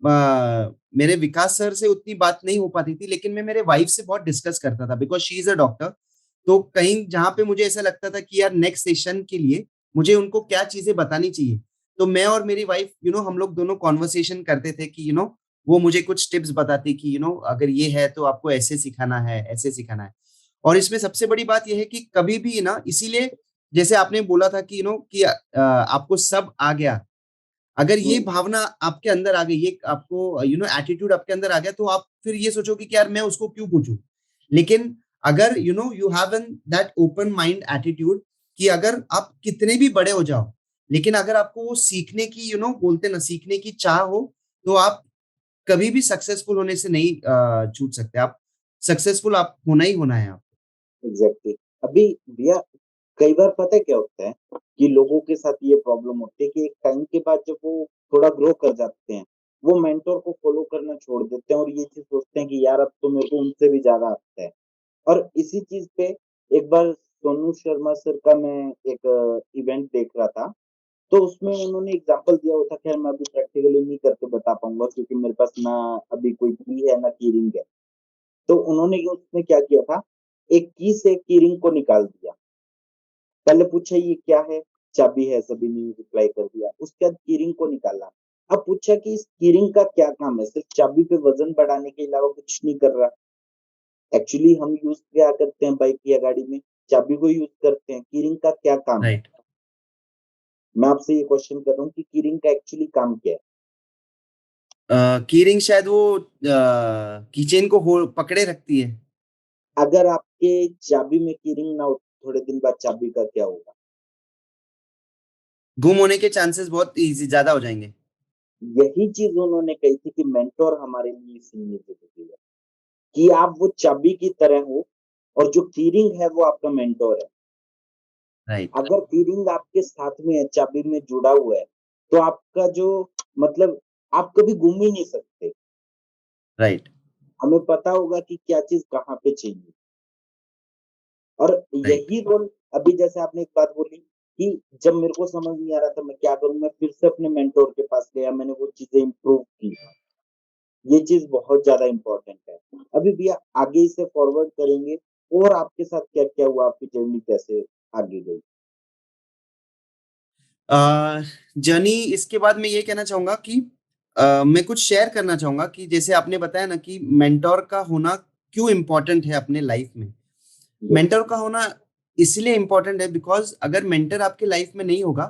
मेरे विकास सर से उतनी बात नहीं हो पाती थी, लेकिन मैं मेरे वाइफ से बहुत डिस्कस करता था, because she is a doctor. तो कहीं जहां पे मुझे ऐसा लगता था कि यार नेक्स्ट सेशन के लिए मुझे उनको क्या चीजें बतानी चाहिए, तो मैं और मेरी वाइफ हम लोग दोनों कॉन्वर्सेशन करते थे कि वो मुझे कुछ टिप्स बताती कि अगर ये है तो आपको ऐसे सिखाना है, ऐसे सिखाना है। और इसमें सबसे बड़ी बात यह है कि कभी भी इसीलिए, जैसे आपने बोला था कि कि आपको सब आ गया, अगर ये हुँ, भावना आपके अंदर आ गई, ये आपको एटीट्यूड आपके अंदर आ गया, तो आप फिर ये सोचोगे कि यार मैं उसको क्यों पूछूं। लेकिन अगर you have an that open mind attitude, कि अगर आप कितने भी बड़े हो जाओ, लेकिन अगर आपको वो सीखने की बोलते ना, सीखने की चाह हो, तो आप कभी भी सक्सेसफुल होने से नहीं छूट सकते। आप सक्सेसफुल, आप होना ही होना है आप। एग्ज़ैक्टली। अभी भैया, कई बार पता है क्या होता है, कि लोगों के साथ ये प्रॉब्लम होती है कि एक टाइम के बाद जब वो थोड़ा ग्रो कर जाते हैं, वो मेंटर को फॉलो करना छोड़ देते हैं और ये चीज़ सोचते हैं कि यार अब तो मेरे को उनसे भी ज़्यादा आता है। और इसी चीज़ पे एक बार सोनू शर्मा सर का मैं एक इवेंट देख रहा था, तो उसमें उन्होंने एग्ज़ाम्पल दिया हुआ था। ख़ैर मैं अभी प्रैक्टिकली नहीं करके बता पाऊँगा क्योंकि मेरे पास ना अभी कोई की है, ना कीरिंग है। तो उन्होंने उसमें क्या किया था, एक की से कीरिंग को निकाल दिया। पहले पूछा ये क्या है? चाबी है, सभी ने रिप्लाई कर दिया। उसके बाद कीरिंग को निकाला। अब पूछा कि इस कीरिंग का क्या काम है? सिर्फ़ चाबी पे वज़न बढ़ाने के अलावा कुछ नहीं कर रहा। एक्चुअली हम यूज़ क्या करते हैं बाइक या गाड़ी में? चाबी को यूज़ करते हैं। कीरिंग का क्या काम है? राइट। मैं आपसे ये क्वेश्चन कर रहा हूँ कि कीरिंग का एक्चुअली काम क्या है? की रिंग शायद वो कीचेन को पकड़े रखती है। अगर आपके चाबी में कीरिंग ना हो, थोड़े दिन बाद चाबी का क्या होगा? गुम होने के चांसेस बहुत इजी ज्यादा हो जाएंगे। यही चीज़ उन्होंने कही थी कि मेंटर हमारे लिए इसीलिए ज़रूरी है, कि आप वो चाबी की तरह हो और जो कीरिंग है वो आपका मेंटर है। राइट, अगर कीरिंग आपके साथ में है, चाबी में जुड़ा हुआ है, तो आपका जो, मतलब आप कभी गुम ही नहीं सकते। राइट, हमें पता होगा कि क्या चीज़ कहाँ पे चाहिए। और राइट। यही रोल, अभी जैसे आपने एक बात बोली कि जब मेरे को समझ नहीं आ रहा था मैं क्या करूँ, मैं फिर से अपने मेंटर के पास गया, मैंने वो चीज़ें इम्प्रूव की। ये चीज़ बहुत ज़्यादा इम्पोर्टेंट है। अभी भैया आगे इसे फॉरवर्ड करेंगे, और आपके साथ क्या-क्या हुआ? आपकी जर्नी कैसे आगे गई? जर्नी इसके बाद मैं ये कहना चाहूंगा कि मैं कुछ शेयर करना चाहूंगा कि जैसे आपने बताया ना कि मेंटोर का होना क्यों इम्पोर्टेंट है अपने लाइफ में। यस। मेंटर का होना इसलिए इम्पोर्टेंट है बिकॉज अगर मेंटर आपके लाइफ में नहीं होगा,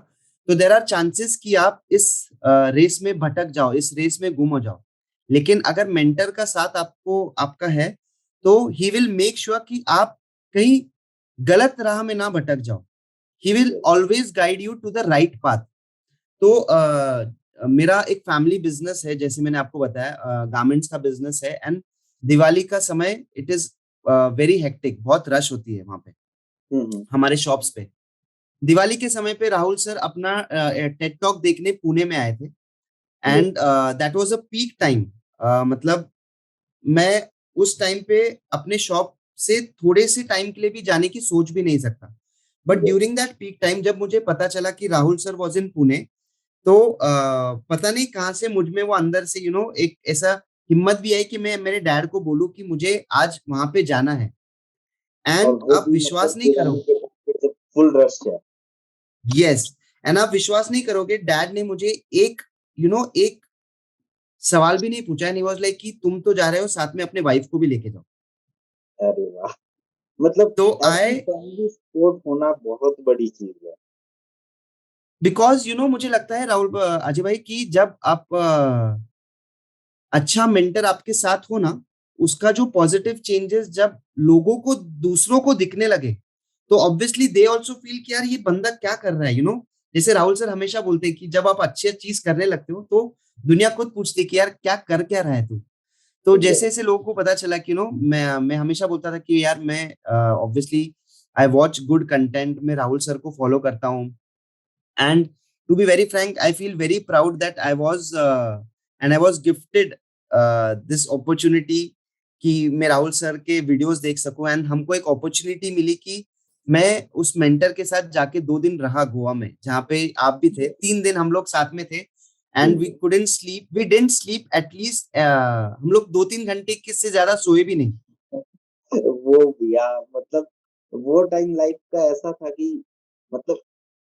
तो देयर आर चांसेस कि आप इस रेस में भटक जाओ, इस रेस में गुम हो जाओ। लेकिन अगर मेंटर का साथ आपको आपका है, तो ही विल मेक श्योर कि आप कहीं गलत राह में ना भटक जाओ। He will yes. Always guide you to the right path. तो मेरा एक फैमिली बिजनेस है, जैसे मैंने आपको बताया, गारमेंट्स का बिजनेस है। एंड दिवाली का समय इट इज वेरी हेक्टिक, बहुत रश होती है वहां पे हम्म। हमारे शॉप्स पे। दिवाली के समय पे राहुल सर अपना टेड टॉक देखने पुणे में आए थे। Yes. And that was a peak time. मतलब मैं उस टाइम पे अपने शॉप से थोड़े से टाइम के लिए भी जाने की सोच भी नहीं सकता। But yes. During that peak time जब मुझे पता चला कि Rahul sir was in Pune, तो पता नहीं कहाँ से मुझ में वो अंदर से एक ऐसा हिम्मत भी आई कि मैं मेरे डैड को बोलूं कि मुझे आज वहां पे जाना है। और एंड वो आप भी मतलब विश्वास नहीं दिवाली करो। के टाइम पे जब फुल रश है। यस। एंड आप विश्वास नहीं करोगे, डैड ने मुझे एक एक सवाल भी नहीं पूछा। एंड ही वाज लाइक कि तुम तो जा रहे हो, साथ में अपने वाइफ को भी लेके जाओ। अरे वाह! मतलब तो ऐसी आई फैमिली सपोर्ट होना बहुत बड़ी चीज है। बिकॉज मुझे लगता है राहुल अजय भाई कि जब आप अच्छा मेंटर आपके साथ हो ना, उसका जो पॉजिटिव चेंजेस जब लोगों को दूसरों को दिखने लगे, तो ऑब्वियसली दे ऑल्सो फील कि यार ये बंदा क्या कर रहा है। जैसे राहुल सर हमेशा बोलते हैं कि जब आप अच्छी चीज करने लगते हो, तो दुनिया खुद पूछती है कि यार क्या रहा है तू। तो जैसे एग्जैक्ट। जैसे लोगों को पता चला कि मैं हमेशा बोलता था कि यार मैं obviously I watch good content, मैं राहुल सर को फॉलो करता हूँ। And to be very frank, I feel very proud that I was gifted this opportunity कि मैं राहुल सर के वीडियोस देख सकूं। एंड हमको एक अपॉर्चुनिटी मिली कि मैं उस मेंटर के साथ जाके 2 दिन रहा गोवा में, जहाँ पे आप भी थे। 3 दिन हम लोग साथ में थे। And we didn't sleep at least, हम लोग 2-3 घंटे किससे ज्यादा सोए भी नहीं। वो भैया मतलब वो टाइम लाइफ का ऐसा था कि मतलब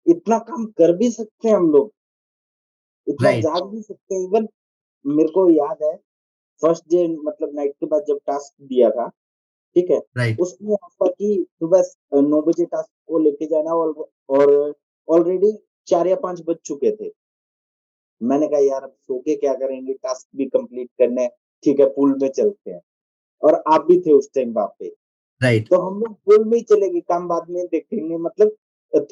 इतना काम कर भी सकते हैं हम लोग, इतना राइट। जाग भी सकते हैं। इवन मेरे को याद है फर्स्ट डे मतलब नाइट के बाद जब टास्क दिया था, ठीक है, राइट। उसमें ऐसा कि सुबह 9 बजे टास्क को लेके जाना और ऑलरेडी 4 या 5 बज चुके थे। मैंने कहा यार अब सो के क्या करेंगे, टास्क भी कंप्लीट करना है, ठीक है पूल में चलते हैं। और आप भी थे उस टाइम वहां पे, राइट। तो हम लोग पूल में ही चले गए, काम बाद में देखेंगे, मतलब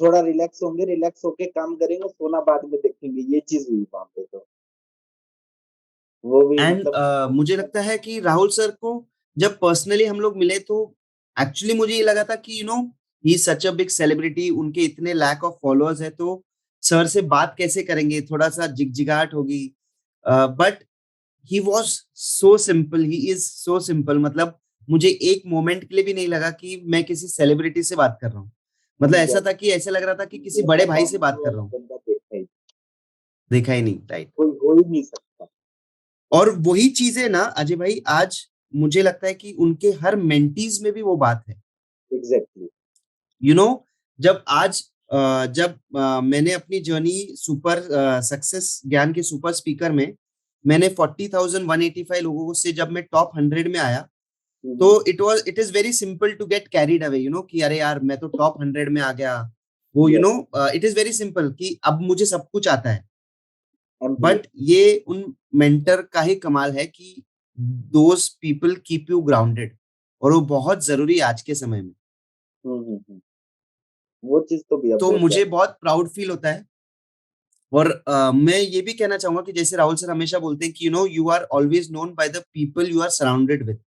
थोड़ा रिलैक्स होंगे, रिलैक्स होके काम करेंगे, सोना बाद में देखेंगे, ये चीज हुई वहां पे। तो वो भी एंड मतलब मुझे लगता है कि राहुल सर को जब पर्सनली हम लोग मिले, तो एक्चुअली मुझे ये लगा था कि ही सच अ बिग सेलिब्रिटी, उनके इतने लैक ऑफ फॉलोअर्स है, तो सर से बात कैसे करेंगे, थोड़ा सा झिगझिगाहट होगी। But he was so simple, he is so simple. मतलब मुझे एक मोमेंट के लिए भी नहीं लगा कि मैं किसी सेलिब्रिटी से बात कर रहा हूँ। मतलब ऐसा था कि ऐसा लग रहा था कि किसी बड़े जैसा भाई से बात नॉर्मल कर वाला रहा हूँ। बंदा देखा ही देखा ही नहीं। राइट। कोई हो ही नहीं सकता। और वही चीजें ना अजय भाई, आज मुझे लगता है कि उनके हर मेंटीज में भी वो बात है। Exactly. You you know know, जब मैंने अपनी जर्नी सुपर सक्सेस ज्ञान के सुपर स्पीकर में, मैंने 40,185 लोगों से जब मैं टॉप 100 में आया, तो it is very simple to get carried away, कि अरे यार मैं तो टॉप 100 में आ गया। वो yes. It is very simple कि अब मुझे सब कुछ आता है। एम्प्टी। बट ये उन मेंटर का ही कमाल है कि those people keep you grounded, और वो बहुत जरूरी है आज के समय में। वो चीज तो भैया तो बहुत मुझे ज्यादा। बहुत प्राउड फील होता है। और मैं ये भी कहना चाहूंगा कि जैसे राहुल सर हमेशा बोलते हैं कि you are always known by the people you are surrounded with.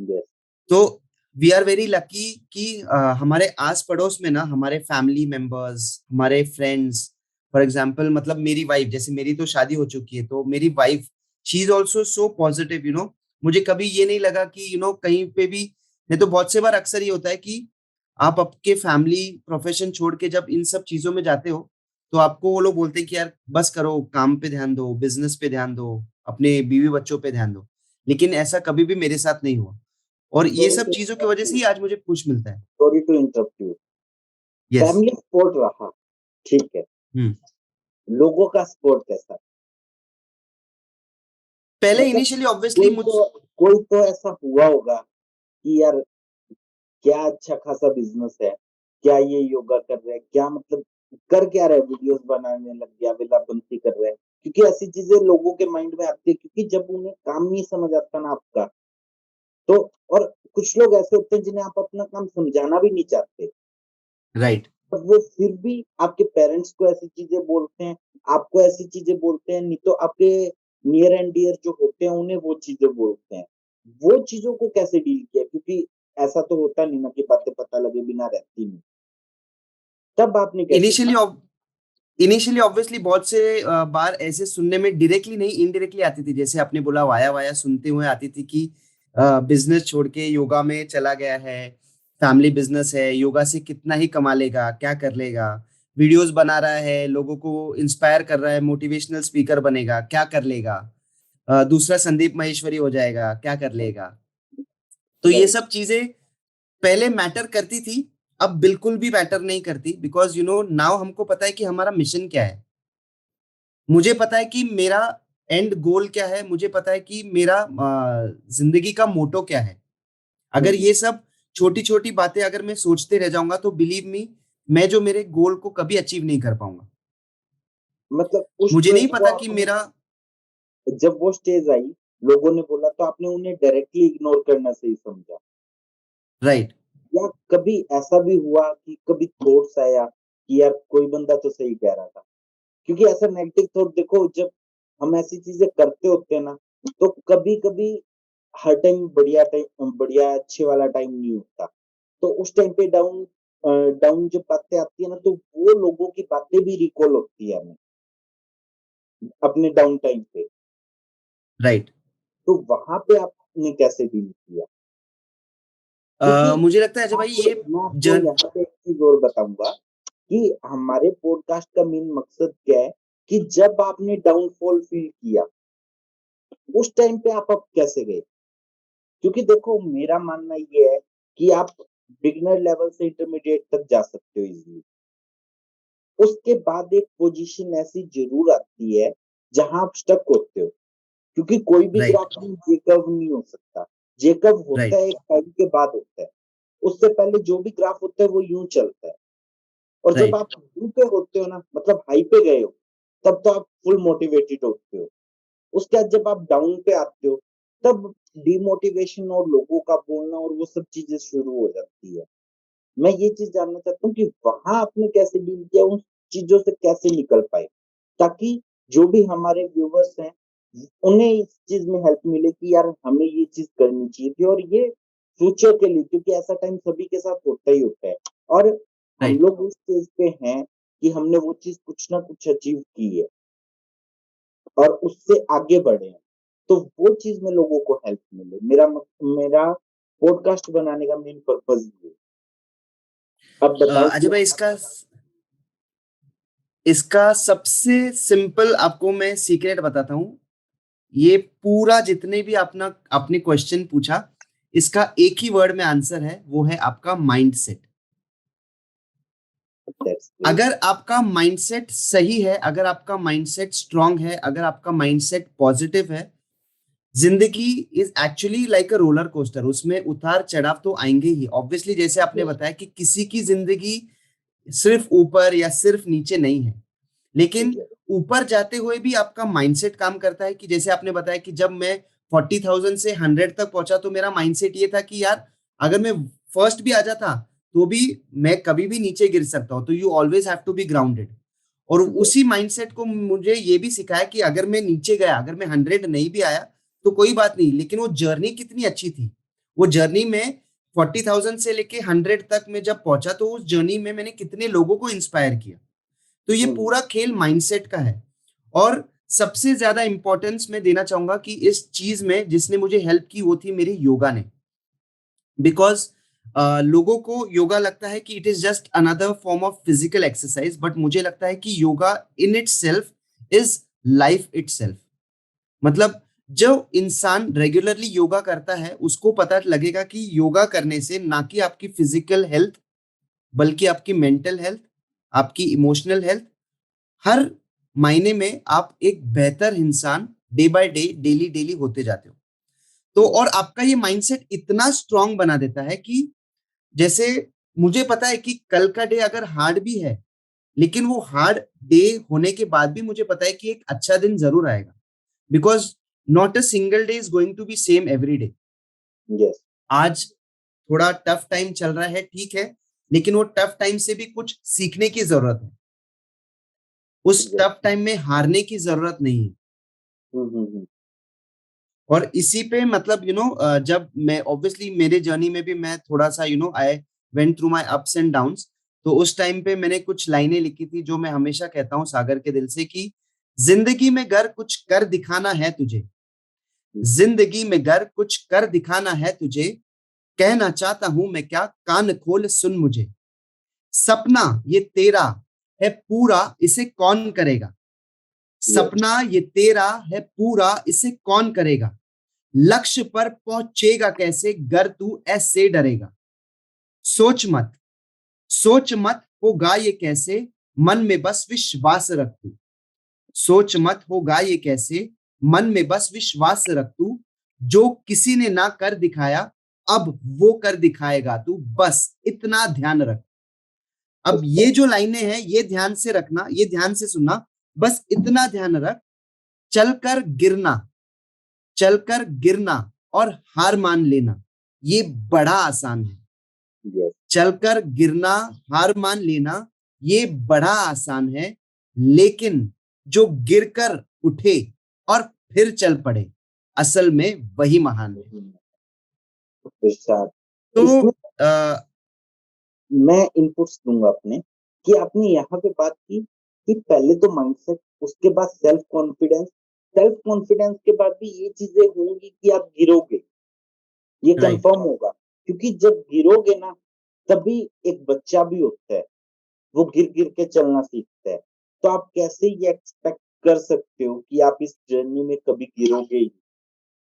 Yes. तो वी आर वेरी लकी कि हमारे आस पड़ोस में ना, हमारे फैमिली मेंबर्स, हमारे फ्रेंड्स, फॉर एग्जांपल मतलब मेरी वाइफ, जैसे मेरी तो शादी हो चुकी है, तो मेरी wife she is also so positive. मुझे कभी ये नहीं लगा कि कहीं पे भी, नहीं तो बहुत से बार अक्सर ये होता है कि आप आपके फैमिली प्रोफेशन छोड़ के जब इन सब चीजों में जाते हो, तो आपको वो लोग बोलते हैं कि यार बस करो, काम पे ध्यान दो, बिजनेस पे ध्यान दो, अपने बीवी बच्चों पे ध्यान दो। लेकिन ऐसा कभी भी मेरे साथ नहीं हुआ। और ये सॉरी सब टू चीजों की वजह से इंटरप्ट ही आज मुझे पुश मिलता है। यू। यस। फैमिली सपोर्ट रहा, ठीक है, हम्म। लोगों का सपोर्ट कैसा? पहले मतलब इनिशियली ऑब्वियसली कोई मुझ तो कोई तो ऐसा हुआ होगा कि यार क्या अच्छा खासा बिजनेस है, क्या ये योगा कर रहे हैं, क्या मतलब कर क्या रहे, वीडियोस बनाने लग गया, वेलापंथी कर रहे हैं, क्योंकि ऐसी चीजें लोगों के माइंड में आती है, क्योंकि जब उन्हें काम नहीं समझ आता ना आपका, तो और कुछ लोग ऐसे होते हैं जिन्हें आप अपना काम समझाना भी नहीं चाहते, राइट। पर वो फिर भी आपके पेरेंट्स को ऐसी चीजें बोलते हैं, आपको ऐसी चीजें बोलते हैं, नहीं तो आपके नियर एंड डियर जो होते हैं उन्हें वो चीजें बोलते हैं। वो चीजों को कैसे डील किया? क्योंकि ऐसा तो होता नहीं ना कि बातें पता लगे बिना रहती नहीं। तब आपने कैसे इनिशियली डील? इनिशियली ऑब्वियसली बहुत से बार ऐसे सुनने में डायरेक्टली नहीं इनडायरेक्टली आती थी, जैसे आपने बोला वाया वाया सुनते हुए आती थी कि बिजनेस छोड़ के योगा में चला गया है, फैमिली बिजनेस है, योगा से कितना ही कमा लेगा, क्या कर लेगा, वीडियोस बना रहा है, लोगों को इंस्पायर कर रहा है, मोटिवेशनल स्पीकर बनेगा, क्या कर लेगा, दूसरा संदीप महेश्वरी हो जाएगा, क्या कर लेगा। तो ये राइट। सब चीजें पहले मैटर करती थी, अब बिल्कुल भी मैटर नहीं करती, बिकॉज नाउ हमको पता है कि हमारा मिशन क्या है। मुझे पता है कि मेरा एंड गोल क्या है, मुझे पता है कि मेरा जिंदगी का मोटो क्या है। अगर हम्म। ये सब छोटी छोटी बातें अगर मैं सोचते रह जाऊंगा तो बिलीव मी, मैं जो मेरे गोल को कभी अचीव नहीं कर पाऊंगा। मतलब उस मुझे नहीं ट्रेंड को पता कि आपने, मेरा। जब वो स्टेज आई, लोगों ने बोला तो आपने उन्हें डायरेक्टली इग्नोर करना सही समझा, राइट। या कभी ऐसा भी हुआ कि कभी थॉट्स आया कि यार कोई बंदा तो सही कह रहा था? क्योंकि ऐसा नेगेटिव थॉट देखो, जब हम ऐसी चीजें करते होते हैं ना, तो कभी कभी हर टाइम बढ़िया अच्छे वाला टाइम नहीं होता। तो उस टाइम पे डाउन जब बातें आती है ना, तो वो लोगों की बातें भी रिकॉल होती है हमें अपने डाउन टाइम पे। राइट। तो वहां पे आपने कैसे डील किया? क्योंकि मुझे लगता है अजय भाई ये मैं आपको जन यहाँ पे एक चीज और बताऊंगा कि हमारे पॉडकास्ट का मेन मकसद क्या है, कि जब आपने डाउनफॉल फील किया, उस टाइम पे आप अब कैसे गए? क्योंकि देखो, मेरा मानना ये है कि आप बिगिनर लेवल से इंटरमीडिएट तक जा सकते हो इजीली। उसके बाद एक पोजीशन ऐसी जरूर आती है जहां आप स्टक होते हो, क्योंकि कोई भी राइट। ग्राफ जेकब नहीं हो सकता। जेकब होता राइट। है एक टाइम के बाद होता है, उससे पहले जो भी ग्राफ होता है वो यूं चलता है। और जब राइट। आप हाई पे होते हो ना, मतलब हाई पे गए हो, तब तो आप फुल मोटिवेटेड होते हो। उसके बाद जब आप डाउन पे आते हो, तब डिमोटिवेशन और लोगों का बोलना और वो सब चीजें शुरू हो जाती है। मैं ये चीज जानना चाहता हूँ कि वहां आपने कैसे डील किया, उन चीजों से कैसे निकल पाए, ताकि जो भी हमारे व्यूवर्स हैं उन्हें इस चीज में हेल्प मिले कि यार हमें ये चीज करनी चाहिए थी, और ये फ्यूचर के लिए, क्योंकि ऐसा टाइम सभी के साथ होता ही होता है, और हम राइट। लोग उस स्टेज पे हैं कि हमने वो चीज कुछ ना कुछ अचीव की है और उससे आगे बढ़े हैं। तो वो चीज में लोगों को हेल्प मिले, मेरा पॉडकास्ट बनाने का मेन पर्पज ये है। अब बताओ अजय कि भाई इसका इसका सबसे सिंपल आपको मैं सीक्रेट बताता हूँ। ये पूरा जितने भी अपना आपने क्वेश्चन पूछा, इसका एक ही वर्ड में आंसर है, वो है आपका माइंडसेट। That's great. अगर आपका माइंडसेट सही है, अगर आपका माइंडसेट स्ट्रांग है, अगर आपका माइंडसेट पॉजिटिव है, जिंदगी is actually like a roller coaster, उसमें उतार चढ़ाव तो आएंगे ही ऑब्वियसली। जैसे आपने बताया कि किसी की जिंदगी सिर्फ ऊपर या सिर्फ नीचे नहीं है, लेकिन ऊपर जाते हुए भी आपका माइंडसेट काम करता है। कि जैसे आपने बताया कि जब मैं 40,000 से 100 तक पहुंचा तो मेरा माइंडसेट ये था कि यार अगर मैं फर्स्ट भी आ जाता तो भी मैं कभी भी नीचे गिर सकता हूँ, तो you always have to be grounded. और उसी माइंडसेट को मुझे ये भी सिखाया कि अगर मैं नीचे गया, अगर मैं 100 नहीं भी आया तो कोई बात नहीं, लेकिन वो जर्नी कितनी अच्छी थी। वो जर्नी में 40,000 से लेके 100 तक में जब पहुंचा तो उस जर्नी में मैंने कितने लोगों को इंस्पायर किया। तो ये पूरा खेल माइंडसेट का है। और सबसे ज्यादा इंपॉर्टेंस मैं देना चाहूंगा कि इस चीज में जिसने मुझे हेल्प की वो थी मेरी योगा ने। बिकॉज लोगों को योगा लगता है कि it is just another form of physical exercise, but मुझे लगता है कि yoga in it self is life it self. मतलब जो इंसान रेगुलरली योगा करता है उसको पता लगेगा कि योगा करने से ना कि आपकी फिजिकल हेल्थ, बल्कि आपकी मेंटल हेल्थ, आपकी इमोशनल हेल्थ, हर महीने में आप एक बेहतर इंसान day by day daily daily होते जाते हो। तो और आपका ये माइंडसेट इतना स्ट्रांग बना देता है कि जैसे मुझे पता है कि कल का डे अगर हार्ड भी है लेकिन वो हार्ड डे होने के बाद भी मुझे पता है कि एक अच्छा दिन जरूर आएगा, because not a single day is going to B same every day. Yes, आज थोड़ा टफ टाइम चल रहा है, ठीक है, लेकिन वो टफ टाइम से भी कुछ सीखने की जरूरत है, उस टफ एग्जैक्टली। टाइम में हारने की जरूरत नहीं है। हम्म। और इसी पे मतलब जब मैं ऑब्वियसली मेरे जर्नी में भी मैं थोड़ा सा I went through my ups and downs. तो उस टाइम पे मैंने कुछ लाइनें लिखी थी जो मैं हमेशा कहता हूँ सागर के दिल से, कि जिंदगी में गर कुछ कर दिखाना है तुझे, जिंदगी में गर कुछ कर दिखाना है तुझे, कहना चाहता हूं मैं क्या, कान खोल सुन मुझे, सपना ये तेरा है पूरा, इसे कौन करेगा, यस, सपना ये तेरा है पूरा, इसे कौन करेगा, लक्ष्य पर पहुंचेगा कैसे गर तू ऐसे डरेगा, सोच मत, सोच मत होगा ये कैसे, मन में बस विश्वास रख तू, सोच मत होगा ये कैसे, मन में बस विश्वास रख तू, जो किसी ने ना कर दिखाया अब वो कर दिखाएगा तू, बस इतना ध्यान रख। अब ये जो लाइनें हैं ये ध्यान से रखना, ये ध्यान से सुनना, बस इतना ध्यान रख, चलकर गिरना, चलकर गिरना और हार मान लेना ये बड़ा आसान है, यस। चलकर गिरना, हार मान लेना ये बड़ा आसान है, लेकिन जो गिरकर उठे और फिर चल पड़े असल में वही महान है। इरशाद। तो इसमें आ, मैं इनपुट्स दूंगा अपने, कि आपने यहाँ पे बात की कि पहले तो माइंडसेट, उसके बाद सेल्फ कॉन्फिडेंस, सेल्फ कॉन्फिडेंस के बाद भी ये चीजें होंगी कि आप गिरोगे, ये राइट, कंफर्म होगा। क्योंकि जब गिरोगे ना, तभी एक बच्चा भी होता है, वो गिर गिर के चलना सीखता है। तो आप कैसे ये एक्सपेक्ट कर सकते हो कि आप इस जर्नी में कभी गिरोगे ही?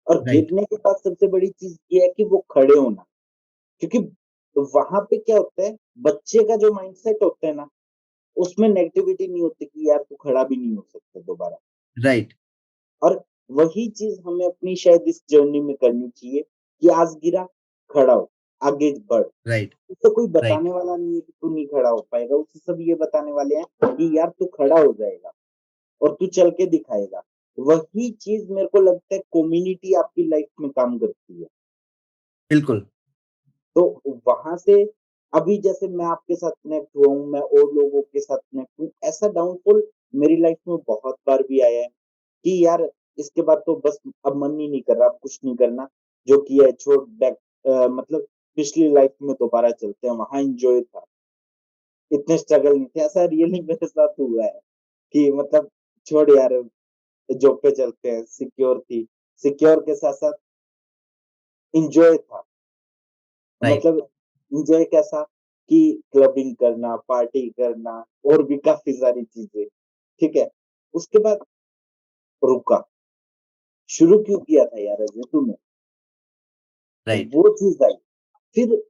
और राइट, गिरने के बाद सबसे बड़ी चीज ये है कि वो खड़े होना। क्योंकि वहां पे क्या होता है, बच्चे का जो माइंडसेट होता है ना, उसमें नेगेटिविटी नहीं होती कि यार तू खड़ा भी नहीं हो सकता दोबारा। राइट, और वही चीज हमें अपनी शायद इस जर्नी में करनी चाहिए, कि आज गिरा, खड़ा हो, आगे बढ़। राइट, उसे कोई राइट, बताने वाला नहीं है कि तू नहीं खड़ा हो पाएगा, उसे सब ये बताने वाले हैं कि यार तू खड़ा हो जाएगा और तू चल के दिखाएगा। वही चीज मेरे को लगता है कम्युनिटी आपकी लाइफ में काम करती है। बिल्कुल, तो वहां से, अभी जैसे मैं आपके साथ कनेक्ट हुआ हूँ, मैं और लोगों के साथ कनेक्ट हूँ, ऐसा डाउनफॉल मेरी लाइफ में बहुत बार भी आया है कि यार इसके बाद तो बस अब मन ही नहीं कर रहा, अब कुछ नहीं करना, जो किया है छोड़, बैक, मतलब पिछली लाइफ में दोबारा चलते हैं, वहां एंजॉय था, इतने स्ट्रगल नहीं थे। ऐसा रियली मेरे साथ हुआ है कि मतलब छोड़ यार, जॉब पे चलते हैं, सिक्योर थी, सिक्योर के साथ साथ इंजॉय था। राइट, मतलब एंजॉय कैसा, कि क्लबिंग करना, पार्टी करना, और भी काफी सारी चीजें। ठीक है, उसके बाद रुका, शुरू क्यों किया था यार अजय तूने, राइट, वो चीज आई। फिर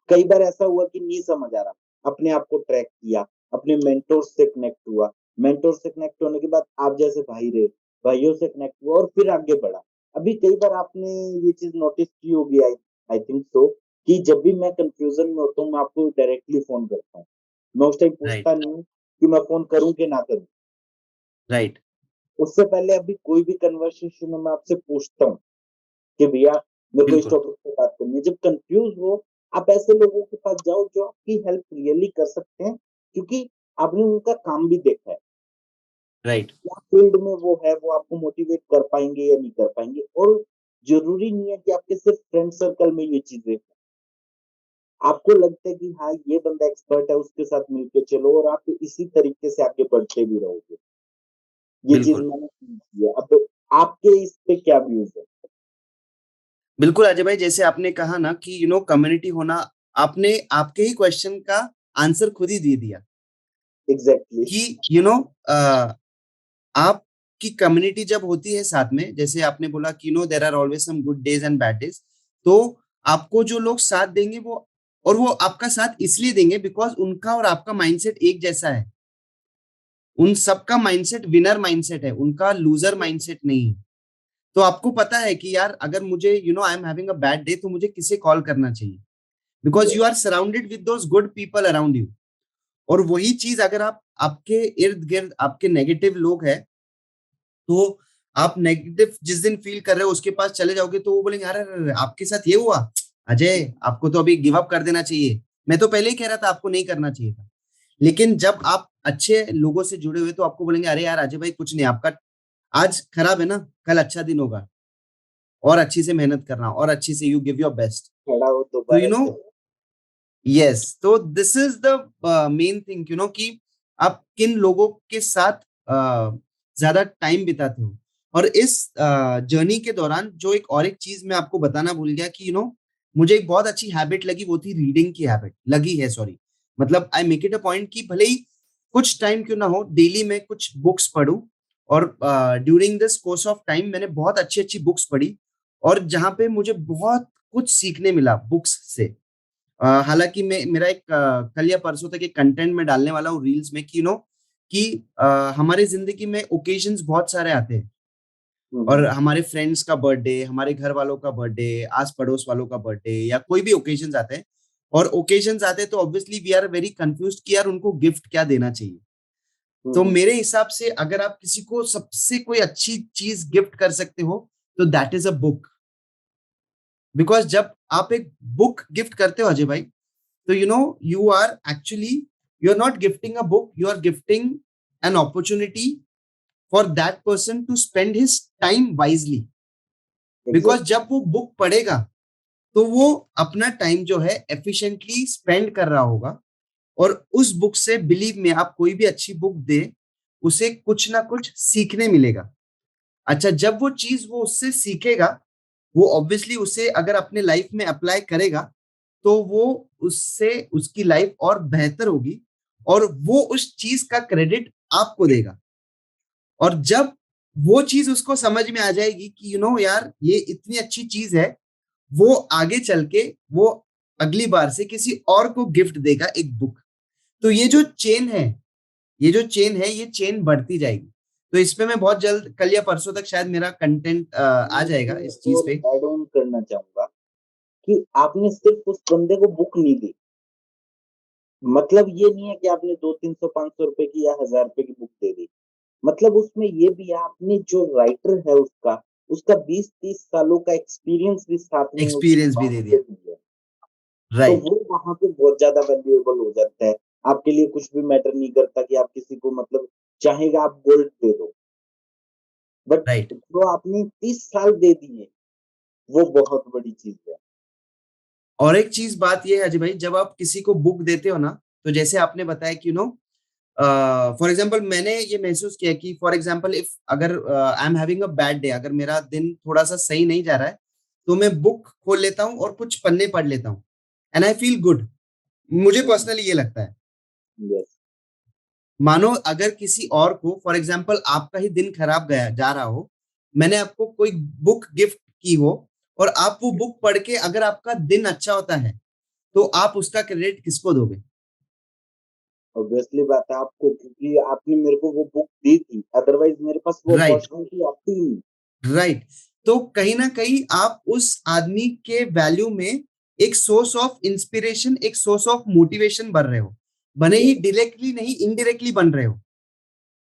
कई बार ऐसा हुआ कि नहीं समझ आ रहा, अपने आप को ट्रैक किया, अपने मेंटोर से कनेक्ट हुआ, मेंटोर से कनेक्ट होने के बाद आप जैसे भाई रहे, भाइयों से कनेक्ट हुआ और फिर आगे बढ़ा। अभी कई बार आपने ये चीज नोटिस की होगी, आई आई थिंक सो, कि जब भी मैं कंफ्यूजन में होता हूँ मैं आपको डायरेक्टली फोन करता हूँ। मैं उस टाइम राइट, पूछता नहीं हूँ कि मैं फोन करूँ कि ना करूँ। राइट, उससे पहले अभी कोई भी कन्वर्सेशन में मैं आपसे पूछता हूँ कि भैया मेरे को इस बिल्कुल, टॉपिक पे बात करनी है। जब कंफ्यूज हो, आप ऐसे लोगों के पास जाओ जो आपकी हेल्प रियली कर सकते हैं, क्योंकि आपने उनका काम भी देखा है, राइट, क्या फील्ड में वो है, वो आपको मोटिवेट कर पाएंगे या नहीं कर पाएंगे। और जरूरी नहीं है कि आपके सिर्फ फ्रेंड सर्कल में ये चीजें हों। आपको लगता है कि हाँ ये बंदा एक्सपर्ट है, उसके साथ मिलके चलो और आप इसी तरीके से आगे बढ़ते भी रहोगे। ये चीज बिल्कुल, मैंने की है। अब आपके इस पे क्या व्यूज है? बिल्कुल अजय भाई, जैसे आपने कहा ना कि कम्युनिटी होना, आपने आपके ही क्वेश्चन का आंसर खुद ही दे दिया एग्जैक्टली। कि आपकी कम्युनिटी जब होती है साथ में, जैसे आपने बोला कि there are always some good days and bad days, तो आपको जो लोग साथ देंगे वो, और वो आपका साथ इसलिए देंगे बिकॉज उनका और आपका माइंडसेट एक जैसा है, उन सबका माइंडसेट विनर माइंडसेट है, उनका लूजर माइंडसेट नहीं है। तो आपको पता है कि यार अगर मुझे I am having a bad day तो मुझे किसे कॉल करना चाहिए, because you yes, are surrounded with those good people around you. और वही चीज अगर आप आपके इर्द गिर्द आपके नेगेटिव लोग हैं, तो आप नेगेटिव जिस दिन फील कर रहे हो उसके पास चले जाओगे तो वो बोलेंगे अरे अरे अरे, आपके साथ ये हुआ, अजय आपको तो अभी गिव अप कर देना चाहिए, मैं तो पहले ही कह रहा था आपको नहीं करना चाहिए था। लेकिन जब आप अच्छे लोगों से जुड़े हुए तो आपको बोलेंगे अरे यार अजय भाई कुछ नहीं, आपका आज खराब है ना, कल अच्छा दिन होगा, और अच्छी से मेहनत करना और अच्छी से यू गिव योर बेस्ट। खड़ा हो तो यू दोबारा नो, से। यस, तो this is the main thing, you know, कि आप किन लोगों के साथ ज्यादा टाइम बिताते हो। और इस जर्नी के दौरान जो एक चीज मैं आपको बताना भूल गया कि मुझे एक बहुत अच्छी हैबिट लगी, वो थी रीडिंग की हैबिट लगी है, सॉरी। मतलब I make it a point कि भले ही कुछ टाइम क्यों ना हो, डेली मैं कुछ बुक्स पढूं। और during this course of time मैंने बहुत अच्छी अच्छी बुक्स पढ़ी, और जहां पे मुझे बहुत कुछ सीखने मिला बुक्स से। हालांकि मैं मेरा एक कल या परसों तक एक कंटेंट में डालने वाला हूँ रील्स में कि कि हमारे जिंदगी में ओकेजन्स बहुत सारे आते हैं, और हम्म। हमारे फ्रेंड्स का बर्थडे, हमारे घर वालों का बर्थडे, आस पड़ोस वालों का बर्थडे, या कोई भी ओकेजन्स आते हैं। और ओकेजन्स आते हैं तो obviously we are very confuse कि यार उनको गिफ्ट क्या देना चाहिए। तो हम्म। मेरे हिसाब से अगर आप किसी को सबसे कोई अच्छी चीज गिफ्ट कर सकते हो तो that is a book. Because जब आप एक बुक गिफ्ट करते हो अजय भाई, तो you are actually, you're not gifting a book, you are gifting an opportunity for that person to spend his time wisely. Because exactly. जब वो बुक पढ़ेगा तो वो अपना टाइम जो है एफिशिएंटली स्पेंड कर रहा होगा, और उस बुक से, बिलीव में, आप कोई भी अच्छी बुक दे, उसे कुछ ना कुछ सीखने मिलेगा। अच्छा, जब वो चीज वो उससे सीखेगा, वो ऑब्वियसली उसे अगर अपने लाइफ में अप्लाई करेगा तो वो उससे उसकी लाइफ और बेहतर होगी, और वो उस चीज का क्रेडिट आपको देगा। और जब वो चीज उसको समझ में आ जाएगी कि यार ये इतनी अच्छी चीज है, वो आगे चल के वो अगली बार से किसी और को गिफ्ट देगा एक बुक। तो ये जो चेन है, ये चेन बढ़ती जाएगी। तो इस पे मैं बहुत जल्द, कल या परसों तक शायद मेरा कंटेंट आ मैं जाएगा इसमें इस चीज और पे। एड ऑन करना चाहूंगा कि आपने सिर्फ उस बंदे को बुक नहीं दी, मतलब ये नहीं है कि आपने 200, 300, 500 रुपए की या 1000 रुपए की बुक दे दी। मतलब उसमें ये भी है, आपने जो राइटर है उसका उसका 20, 30 सालों का एक्सपीरियंस भी साथ में उस एक्सपीरियंस भी बात दे पे दिया। दिया है। तो राइट। वो वहां पे बहुत ज्यादा वैल्यूएबल हो जाता है। आपके लिए कुछ भी मैटर नहीं करता कि आप किसी को मतलब चाहेगा आप गोल्ड दे दो, बट राइट। जो आपने 30 साल दे दिए वो बहुत बड़ी चीज है। और एक चीज बात ये है अजय भाई, जब आप किसी को बुक देते हो ना, तो जैसे आपने बताया कि फॉर एग्जाम्पल, मैंने ये महसूस किया कि फॉर एग्जाम्पल इफ अगर आई am having a bad day, अगर मेरा दिन थोड़ा सा सही नहीं जा रहा है, तो मैं बुक खोल लेता हूँ और कुछ पन्ने पढ़ लेता हूँ, एंड आई फील गुड। मुझे पर्सनली ये लगता है। यस। मानो अगर किसी और को, फॉर एग्जाम्पल आपका ही दिन खराब गया जा रहा हो, मैंने आपको कोई बुक गिफ्ट की हो, और आप वो बुक पढ़ के अगर आपका दिन अच्छा होता है, तो आप उसका क्रेडिट किसको दोगे? ऑब्वियसली बात है आपको, क्योंकि आपने मेरे को वो बुक दी थी, अदरवाइज मेरे पास वो राइट। अपॉर्चुनिटी आती ही नहीं। राइट। तो कहीं ना कहीं आप उस आदमी के वैल्यू में एक सोर्स ऑफ इंस्पिरेशन, एक सोर्स ऑफ मोटिवेशन बन रहे हो, भले ही यस। डायरेक्टली नहीं, इनडायरेक्टली बन रहे हो।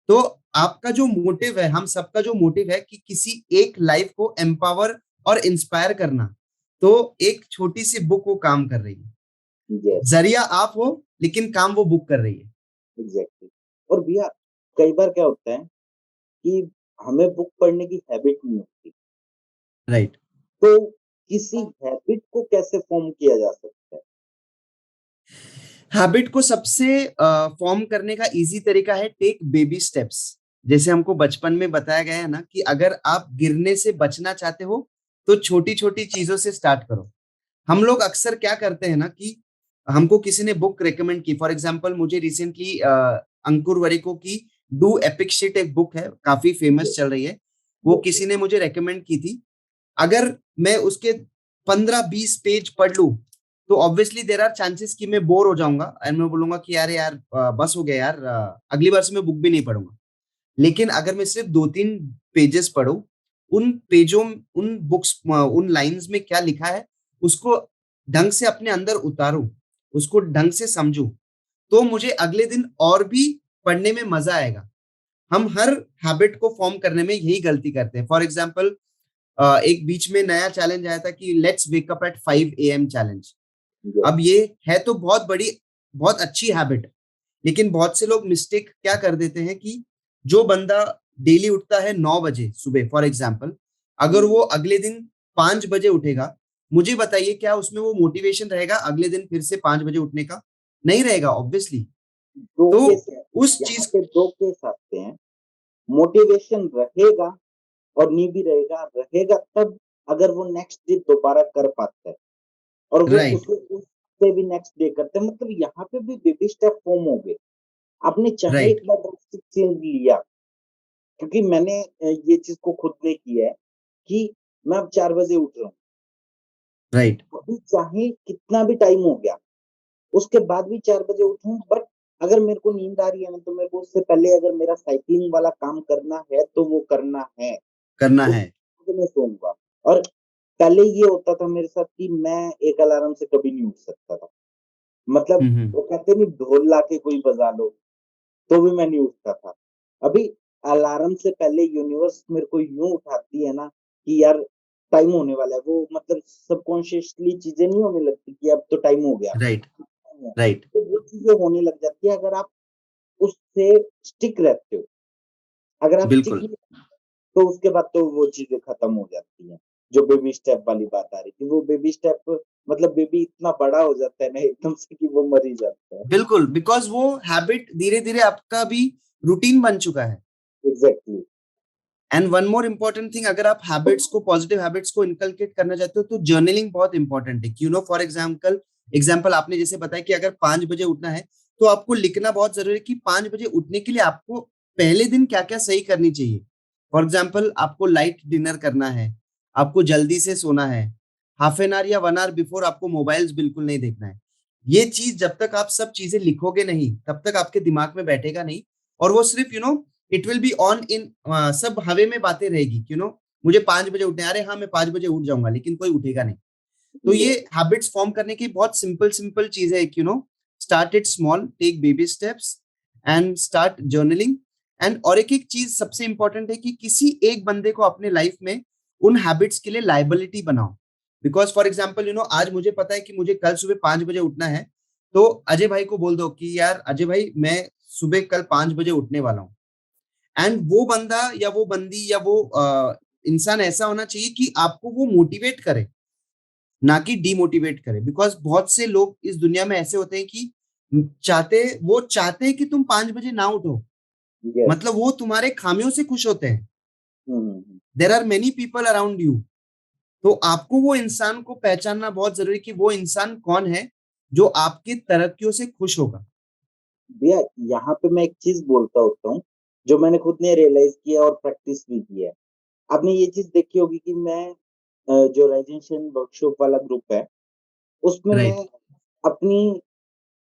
तो आपका जो मोटिव है, हम सबका जो मोटिव है कि किसी एक लाइफ को एम्पावर और इंस्पायर करना, तो एक छोटी सी बुक वो काम कर रही है। यस। जरिया आप हो, लेकिन काम वो बुक कर रही है। एग्जैक्टली। और भैया कई बार क्या होता है कि हमें बुक पढ़ने की हैबिट नहीं होती, राइट। तो किसी हैबिट को कैसे फॉर्म किया जा सकता है? हैबिट को सबसे फॉर्म करने का इजी तरीका है टेक बेबी स्टेप्स। जैसे हमको बचपन में बताया गया है ना कि अगर आप गिरने से बचना चाहते हो, तो छोटी छोटी चीजों से स्टार्ट करो। हम लोग अक्सर क्या करते हैं ना कि हमको किसी ने बुक रेकमेंड की, फॉर एग्जांपल मुझे रिसेंटली अंकुर वरिको की डू एपिक शिट एक बुक है, काफी फेमस यस। चल रही है, वो यस। किसी ने मुझे रेकमेंड की थी। अगर मैं उसके 15-20 पेज पढ़ लूं, तो ऑब्वियसली देर आर चांसेस कि मैं बोर हो जाऊंगा, एंड मैं बोलूंगा कि यार यार बस हो गया यार, अगली बार से मैं बुक भी नहीं पढ़ूंगा। लेकिन अगर मैं सिर्फ 2-3 पेजेस पढूं, उन पेजों, उन बुक्स, उन लाइंस में क्या लिखा है, उसको ढंग से अपने अंदर उतारूं, उसको ढंग से समझूं, तो मुझे अगले दिन और भी पढ़ने में मजा आएगा। हम हर हैबिट को फॉर्म करने में यही गलती करते हैं। फॉर एग्जाम्पल, एक बीच में नया चैलेंज आया था कि let's wake up at 5 AM challenge. Yes. अब ये है तो बहुत अच्छी हैबिट, लेकिन बहुत से लोग मिस्टेक क्या कर देते हैं कि जो बंदा डेली उठता है 9 बजे सुबह, फॉर एग्जाम्पल, अगर वो अगले दिन 5 बजे उठेगा, मुझे बताइए क्या उसमें वो मोटिवेशन रहेगा अगले दिन फिर से 5 बजे उठने का? नहीं रहेगा, ऑब्वियसली। दो तो केस है, उस यहाँ चीज पे दो केस आते हैं। मोटिवेशन रहेगा और नहीं भी रहेगा, रहेगा तब अगर वो नेक्स्ट डे दोबारा कर पाता है, और वो राइट, उसे उससे भी नेक्स्ट डे करते हैं, मतलब यहाँ पे भी बेबी स्टेप फॉर्म हो गए। आपने चाहे राइट, एक बार ड्रास्टिक चेंज लिया, क्योंकि मैंने ये चीज को खुद ने किया है कि मैं अब 4 बजे उठ रहा हूँ। राइट, अभी चाहे कितना भी टाइम हो गया, उसके बाद भी 4 बजे उठूं, बट अगर मेरे को नींद आ रही है ना, तो मेरे को उससे पहले अगर मेरा साइकिलिंग वाला काम करना है तो वो करना है। करना उस है। वक़्त मैं सोऊंगा। और पहले ये होता था मेरे साथ कि मैं एक अलार्म से कभी नहीं उठ सकता था। मतलब हम्म। वो कहते नहीं, ढोल लाके कोई बजा लो, तो भी मैं नहीं उठता था। अभी अलार्म से पहले यूनिवर्स मेरे को यूँ उठाती है ना कि यार टाइम होने वाला है। वो मतलब सबकॉन्शियसली चीज़ें नहीं होने लगती कि अब तो टाइम हो गया। राइट, राइट, तो वो चीज़ें होने लग जाती है अगर आप उससे स्टिक रहते हो। अगर आप स्टिक बिल्कुल, नहीं, तो उसके बाद तो वो चीज़ें खत्म हो जाती हैं। जो बेबी स्टेप वाली बात आ रही थी, वो बेबी स्टेप मतलब बेबी इतना बड़ा हो जाता है ना एकदम से कि वो मर ही जाता है। बिल्कुल, बिकॉज वो हैबिट धीरे धीरे आपका भी रूटीन बन चुका है। Exactly. And one more important thing, अगर आप हैबिट्स को, पॉजिटिव हैबिट्स को इनकलकेट करना चाहते हो, तो जर्नलिंग बहुत इंपॉर्टेंट है। यू नो, फॉर एग्जाम्पल, आपने जैसे बताया कि अगर 5 बजे उठना है, तो आपको लिखना बहुत जरूरी है कि 5 बजे उठने के लिए आपको पहले दिन क्या क्या सही करनी चाहिए। फॉर एग्जाम्पल, आपको लाइट डिनर करना है, आपको जल्दी से सोना है, ½ या 1 आवर बिफोर आपको मोबाइल्स बिल्कुल नहीं देखना है। ये चीज जब तक आप सब चीजें लिखोगे नहीं, तब तक आपके दिमाग में बैठेगा नहीं। और वो सिर्फ it will be on in, सब हवे में बातें रहेगी, मुझे 5 बजे उठने, अरे हाँ मैं 5 बजे उठ जाऊंगा, लेकिन कोई उठेगा नहीं। तो ये यस। हैबिट्स फॉर्म करने की बहुत सिंपल सिंपल चीज है, start it small, take baby steps and start journaling. And और एक एक चीज सबसे इंपॉर्टेंट है कि किसी एक बंदे को अपने लाइफ में उन हैबिट्स के लिए लाइबिलिटी बनाओ। बिकॉज फॉर एग्जाम्पल, आज मुझे पता है कि मुझे कल सुबह 5 बजे उठना है, तो अजय भाई को बोल दो कि यार अजय भाई, मैं सुबह कल 5 बजे उठने वाला हूँ। एंड वो बंदा या वो बंदी या वो इंसान ऐसा होना चाहिए कि आपको वो मोटिवेट करे, ना कि डीमोटिवेट करे। बिकॉज बहुत से लोग इस दुनिया में ऐसे होते हैं कि चाहते हैं कि तुम 5 बजे ना उठो, यस। मतलब वो तुम्हारे खामियों से खुश होते हैं। Hmm, hmm, hmm. There are many people around you. तो आपको वो इंसान को पहचानना बहुत जरूरी है कि वो इंसान कौन है जो आपकी तरक्कियों से खुश होगा। भैया यहाँ पे मैं एक चीज़ बोलता होता हूँ, जो मैंने खुद ने रियलाइज़ किया और प्रैक्टिस भी की है। आपने ये चीज़ देखी होगी कि मैं जो रेज़ेंशन वर्कशॉप वाला ग्रुप है, उसमें मैं राइट, अपनी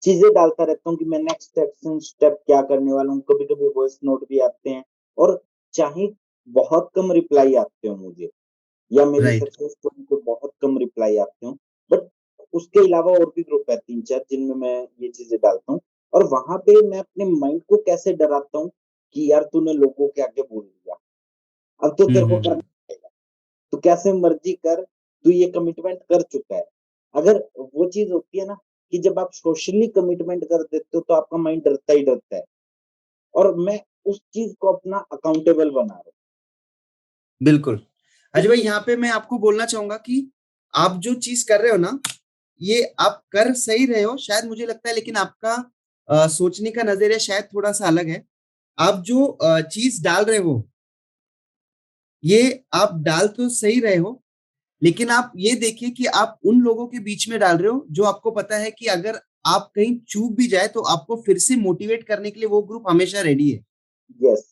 चीज़ें डालता रहता हूँ कि मैं नेक्स्ट एक्शन स्टेप क्या करने वाला हूँ। कभी-कभी वॉइस नोट भी आते हैं, और चाहे बहुत कम रिप्लाई आते हो मुझे, या मेरी राइट, सक्सेस स्टोरी पे बहुत कम रिप्लाई आते हो, बट उसके अलावा और भी ग्रुप है 3-4 जिनमें मैं ये चीज़ें डालता हूँ, और वहाँ पे मैं अपने माइंड को कैसे डराता हूँ कि यार तूने लोगों के आगे बोल दिया, अब तो तेरे को करना हम्म। पड़ेगा। तू कैसे मर्ज़ी कर, तू ये कमिटमेंट कर चुका है। अगर वो चीज़ होती है ना कि जब आप सोशली कमिटमेंट कर देते हो, तो आपका माइंड डरता ही डरता है, और मैं उस चीज़ को अपना अकाउंटेबल बना रहा बिल्कुल। हूँ। अजय भाई, यहाँ पे मैं आपको बोलना चाहूंगा कि आप जो चीज कर रहे हो ना, ये आप कर सही रहे हो शायद, मुझे लगता है, लेकिन आपका सोचने का नजरिया शायद थोड़ा सा अलग है। आप जो चीज डाल रहे हो, ये आप डाल तो सही रहे हो, लेकिन आप ये देखिए कि आप उन लोगों के बीच में डाल रहे हो जो आपको पता है कि अगर आप कहीं चूक भी जाए तो आपको फिर से मोटिवेट करने के लिए वो ग्रुप हमेशा रेडी है। यस।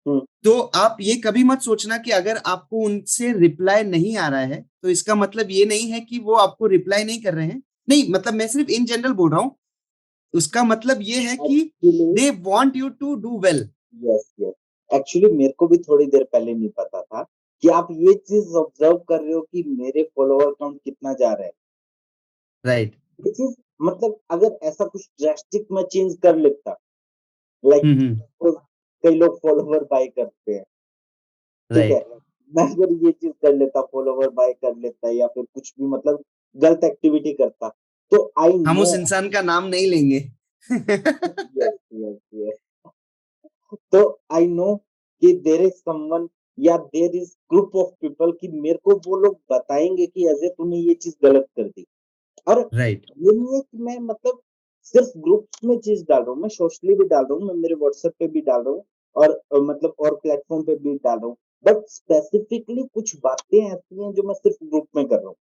हुँ। तो आप ये कभी मत सोचना कि अगर आपको उनसे रिप्लाई नहीं आ रहा है, तो इसका मतलब ये नहीं है कि वो आपको रिप्लाई नहीं कर रहे हैं। नहीं, मतलब मैं सिर्फ इन जनरल बोल रहा हूँ। उसका मतलब ये है कि actually they want you to do well. Yes, yes. Actually मेरे को भी थोड़ी देर पहले नहीं पता था कि आप ये चीज़ ऑब्ज़र्व कर रहे हो कि मेरे फॉलोवर काउंट कितना जा रहा है। राइट, ये चीज़ मतलब अगर ऐसा कुछ ड्रास्टिक मैं चेंज कर लेता, लाइक हम्म। कई लोग फॉलोवर बाय करते हैं, ठीक है? राइट। मैं अगर ये चीज़ कर लेता, फॉलोवर बाय कर लेता या फिर कुछ भी मतलब गलत एक्टिविटी करता, तो आई हम नो उस इंसान का नाम नहीं लेंगे। Yes, yes, yes. तो आई नो कि देयर इज़ समवन या there is group of people कि मेरे को वो लोग बताएँगे कि अजय तूने ये चीज़ गलत कर दी। और राइट। ये नहीं है कि मैं मतलब सिर्फ ग्रुप्स में चीज़ डाल रहा हूँ, मैं सोशली भी डाल रहा हूँ, मैं मेरे व्हाट्सएप पे भी डाल रहा हूँ और मतलब और प्लेटफ़ॉर्म पे भी डाल रहा हूँ। बट स्पेसिफिकली कुछ बातें ऐसी हैं जो मैं सिर्फ ग्रुप में कर रहा हूँ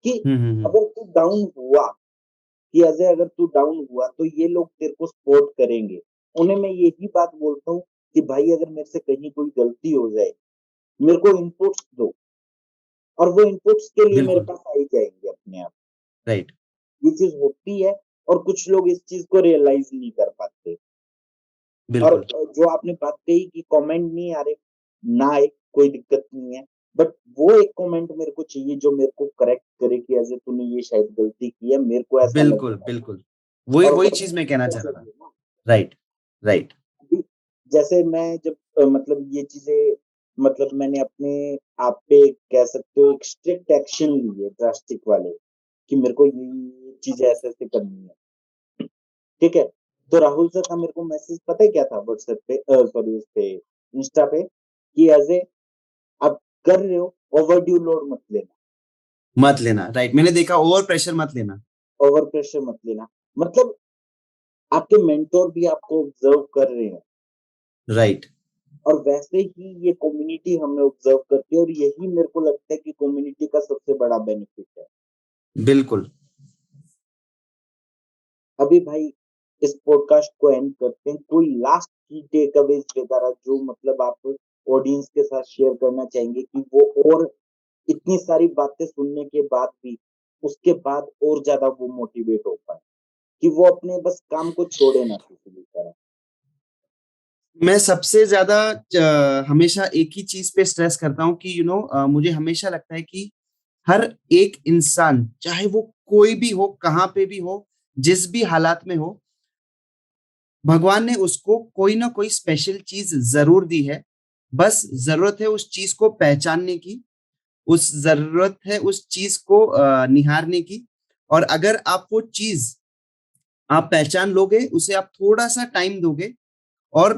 कि हम्म। अगर तू डाउन हुआ कि अजय अगर तू डाउन हुआ तो ये लोग तेरे को सपोर्ट करेंगे। उन्हें मैं यही बात बोलता हूँ कि भाई अगर मेरे से कहीं कोई गलती हो जाए, मेरे को इनपुट्स दो और वो इनपुट्स के लिए मेरे बिल्कुल। पास आ ही जाएँगे अपने आप। राइट। ये चीज़ होती है और कुछ लोग इस चीज़ को रियलाइज़ नहीं कर पाते। और बिल्कुल। जो आपने बात कही कि कमेंट नहीं आ रहे, ना आए, कोई दिक्कत नहीं है। बट वो एक कमेंट मेरे को चाहिए जो मेरे को करेक्ट करे कि अजय तूने ये शायद गलती की है, मेरे को ऐसा लग बिल्कुल। रहा है। बिल्कुल। वही और वही वो चीज मैं कहना तो चाह रहा था। चाहिए ना। राइट। राइट। अभी जैसे मैं जब मतलब ये चीज़ें मतलब मैंने अपने आप पे कह सकते हो एक स्ट्रिक्ट एक्शन ली है ड्रास्टिक वाले, कि मेरे को ये चीज़ें ऐसे-ऐसे करनी है। ठीक है? तो राहुल सर का मेरे को मैसेज पता है क्या था व्हाट्सएप पे सॉरी उस पे इंस्टा पे कि अजय आप कर रहे हो, ओवर ड्यू लोड मत लेना, मत लेना। राइट। मैंने देखा, ओवर प्रेशर मत लेना। ओवर प्रेशर मत लेना। मतलब आपके मेंटर भी आपको ऑब्जर्व कर रहे हैं राइट। और वैसे ही ये कम्युनिटी हमें ऑब्जर्व करती है और यही मेरे को लगता है कि कम्युनिटी का सबसे बड़ा बेनिफिट है। बिल्कुल। अभी भाई इस पॉडकास्ट को एंड करते हैं। कोई लास्ट की टेकअवेज़ वगैरह जो मतलब आप ऑडियंस के साथ शेयर करना चाहेंगे कि वो और इतनी सारी बातें सुनने के बाद भी उसके बाद और ज़्यादा वो मोटिवेट हो पाएँ, कि वो अपने बस काम को छोड़े ना किसी भी तरह। मैं सबसे ज्यादा हमेशा एक ही चीज पे स्ट्रेस करता हूँ कि मुझे हमेशा लगता है कि हर एक इंसान, चाहे वो कोई भी हो, कहाँ पे भी हो, जिस भी हालात में हो, भगवान ने उसको कोई ना कोई स्पेशल चीज जरूर दी है। बस जरूरत है उस चीज को पहचानने की, उस जरूरत है उस चीज को निहारने की। और अगर आप वो चीज आप पहचान लोगे, उसे आप थोड़ा सा टाइम दोगे और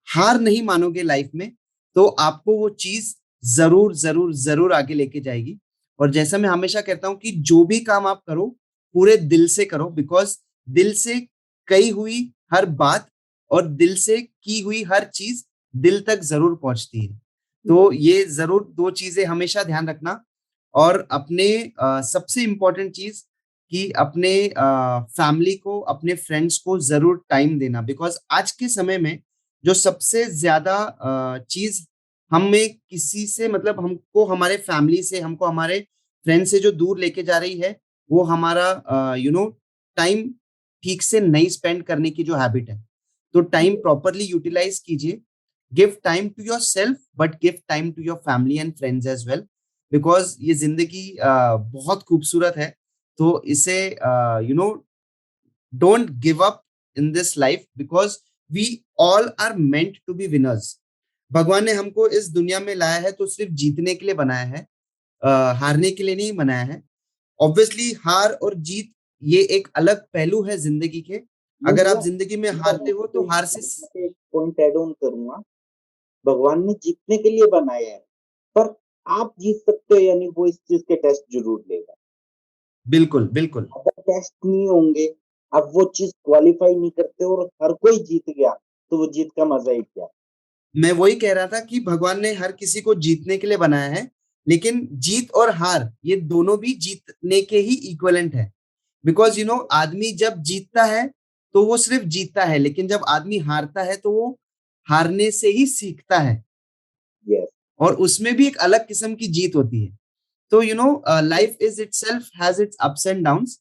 हार नहीं मानोगे लाइफ में, तो आपको वो चीज जरूर जरूर जरूर आगे लेके जाएगी। और जैसा मैं हमेशा कहता हूँ कि जो भी काम आप करो, पूरे दिल से करो, बिकॉज दिल से कही हुई हर बात और दिल से की हुई हर चीज दिल तक जरूर पहुंचती है। तो ये जरूर दो चीजें हमेशा ध्यान रखना। और अपने सबसे इंपॉर्टेंट चीज कि अपने फैमिली को, अपने फ्रेंड्स को जरूर टाइम देना, बिकॉज आज के समय में जो सबसे ज्यादा चीज हमें किसी से, मतलब हमको हमारे फैमिली से, हमको हमारे फ्रेंड से जो दूर लेके जा रही है, वो हमारा टाइम ठीक से नहीं स्पेंड करने की जो हैबिट है। तो टाइम प्रॉपरली यूटिलाइज कीजिए। Give time to yourself, but give time to your family and friends as well, because ये जिंदगी बहुत खूबसूरत है। तो इसे don't give up in this life, because we all are meant to be winners. भगवान ने हमको इस दुनिया में लाया है तो सिर्फ जीतने के लिए बनाया है, हारने के लिए नहीं बनाया है। ऑब्वियसली हार और जीत ये एक अलग पहलू है जिंदगी के। मैं अगर आप भैया जिंदगी में मैं हारते हो तो हार से, यहाँ पे एक पॉइंट ऐड ऑन करूँगा, भगवान ने जीतने के लिए बनाया है, पर आप जीत सकते हो यानी वो इस चीज़ के टेस्ट ज़रूर लेगा। बिल्कुल बिल्कुल। अगर टेस्ट नहीं होंगे, आप वो चीज़ क्वालीफाई नहीं करते और हर कोई जीत गया, तो वो जीत का मज़ा ही क्या? मैं वही कह रहा था कि भगवान ने हर किसी को जीतने के लिए बनाया है, लेकिन जीत और हार ये दोनों भी जीतने के ही इक्वलेंट है। बिकॉज आदमी जब जीतता है तो वो सिर्फ जीतता है, लेकिन जब आदमी हारता है तो वो हारने से ही सीखता है। यस। और उसमें भी एक अलग किस्म की जीत होती है। तो life is itself has its ups and downs,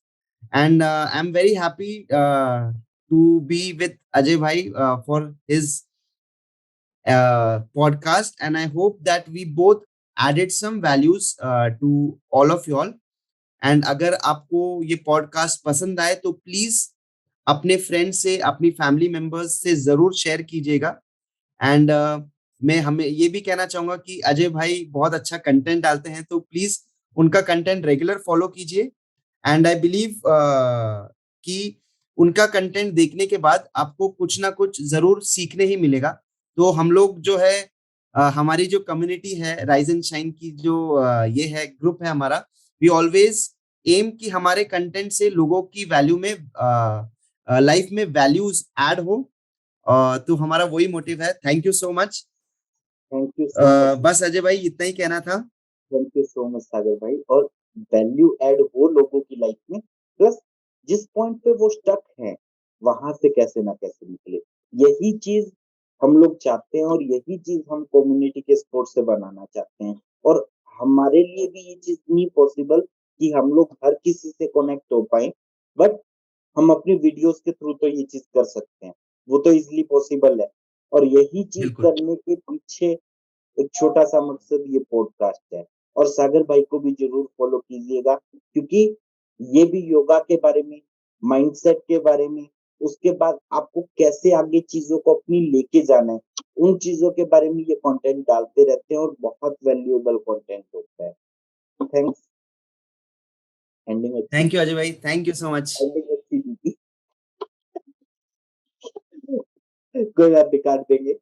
and I am very happy to be with Ajay bhai for his podcast, and I hope that we both added some values to all of y'all. And अगर आपको ये podcast पसंद आए तो please अपने friend से, अपनी family members से जरूर शेयर कीजिएगा। एंड मैं हमें ये भी कहना चाहूंगा कि अजय भाई बहुत अच्छा कंटेंट डालते हैं, तो प्लीज उनका कंटेंट रेगुलर फॉलो कीजिए। एंड आई बिलीव कि उनका कंटेंट देखने के बाद आपको कुछ ना कुछ जरूर सीखने ही मिलेगा। तो हम लोग जो है हमारी जो कम्युनिटी है राइज एंड शाइन की, जो ये है ग्रुप है हमारा, वी ऑलवेज एम कि हमारे कंटेंट से लोगों की वैल्यू में, लाइफ में वैल्यूज ऐड हो। तो हमारा वही मोटिव है। Thank you so much. Thank you so much. बस अजय भाई इतना ही कहना था। थैंक यू सो मच सागर भाई। और वैल्यू ऐड हो लोगों की लाइफ में, प्लस जिस पॉइंट पे वो स्टक हैं वहां से कैसे ना कैसे निकले, यही चीज हम लोग चाहते हैं और यही चीज हम कम्युनिटी के सपोर्ट से बनाना चाहते हैं। और हमारे लिए भी ये चीज नहीं पॉसिबल कि हम लोग हर किसी से कनेक्ट हो पाए, बट हम अपनी वीडियोस के थ्रू तो ये चीज कर सकते हैं, वो तो इजिली पॉसिबल है। और यही चीज बिल्कुल। करने के पीछे एक छोटा सा मकसद ये पॉडकास्ट है। और सागर भाई को भी जरूर फॉलो कीजिएगा, क्योंकि ये भी योगा के बारे में, माइंडसेट के बारे में, उसके बाद आपको कैसे आगे चीजों को अपनी लेके जाना है, उन चीजों के बारे में ये कंटेंट डालते रहते हैं और बहुत वैल्यूएबल कंटेंट होता है। थैंक्स। एंडिंग अच्छी थैंक यू की। अजय भाई, thank you so much. Ending अच्छी की थी। कोई बात नहीं, काट देंगे।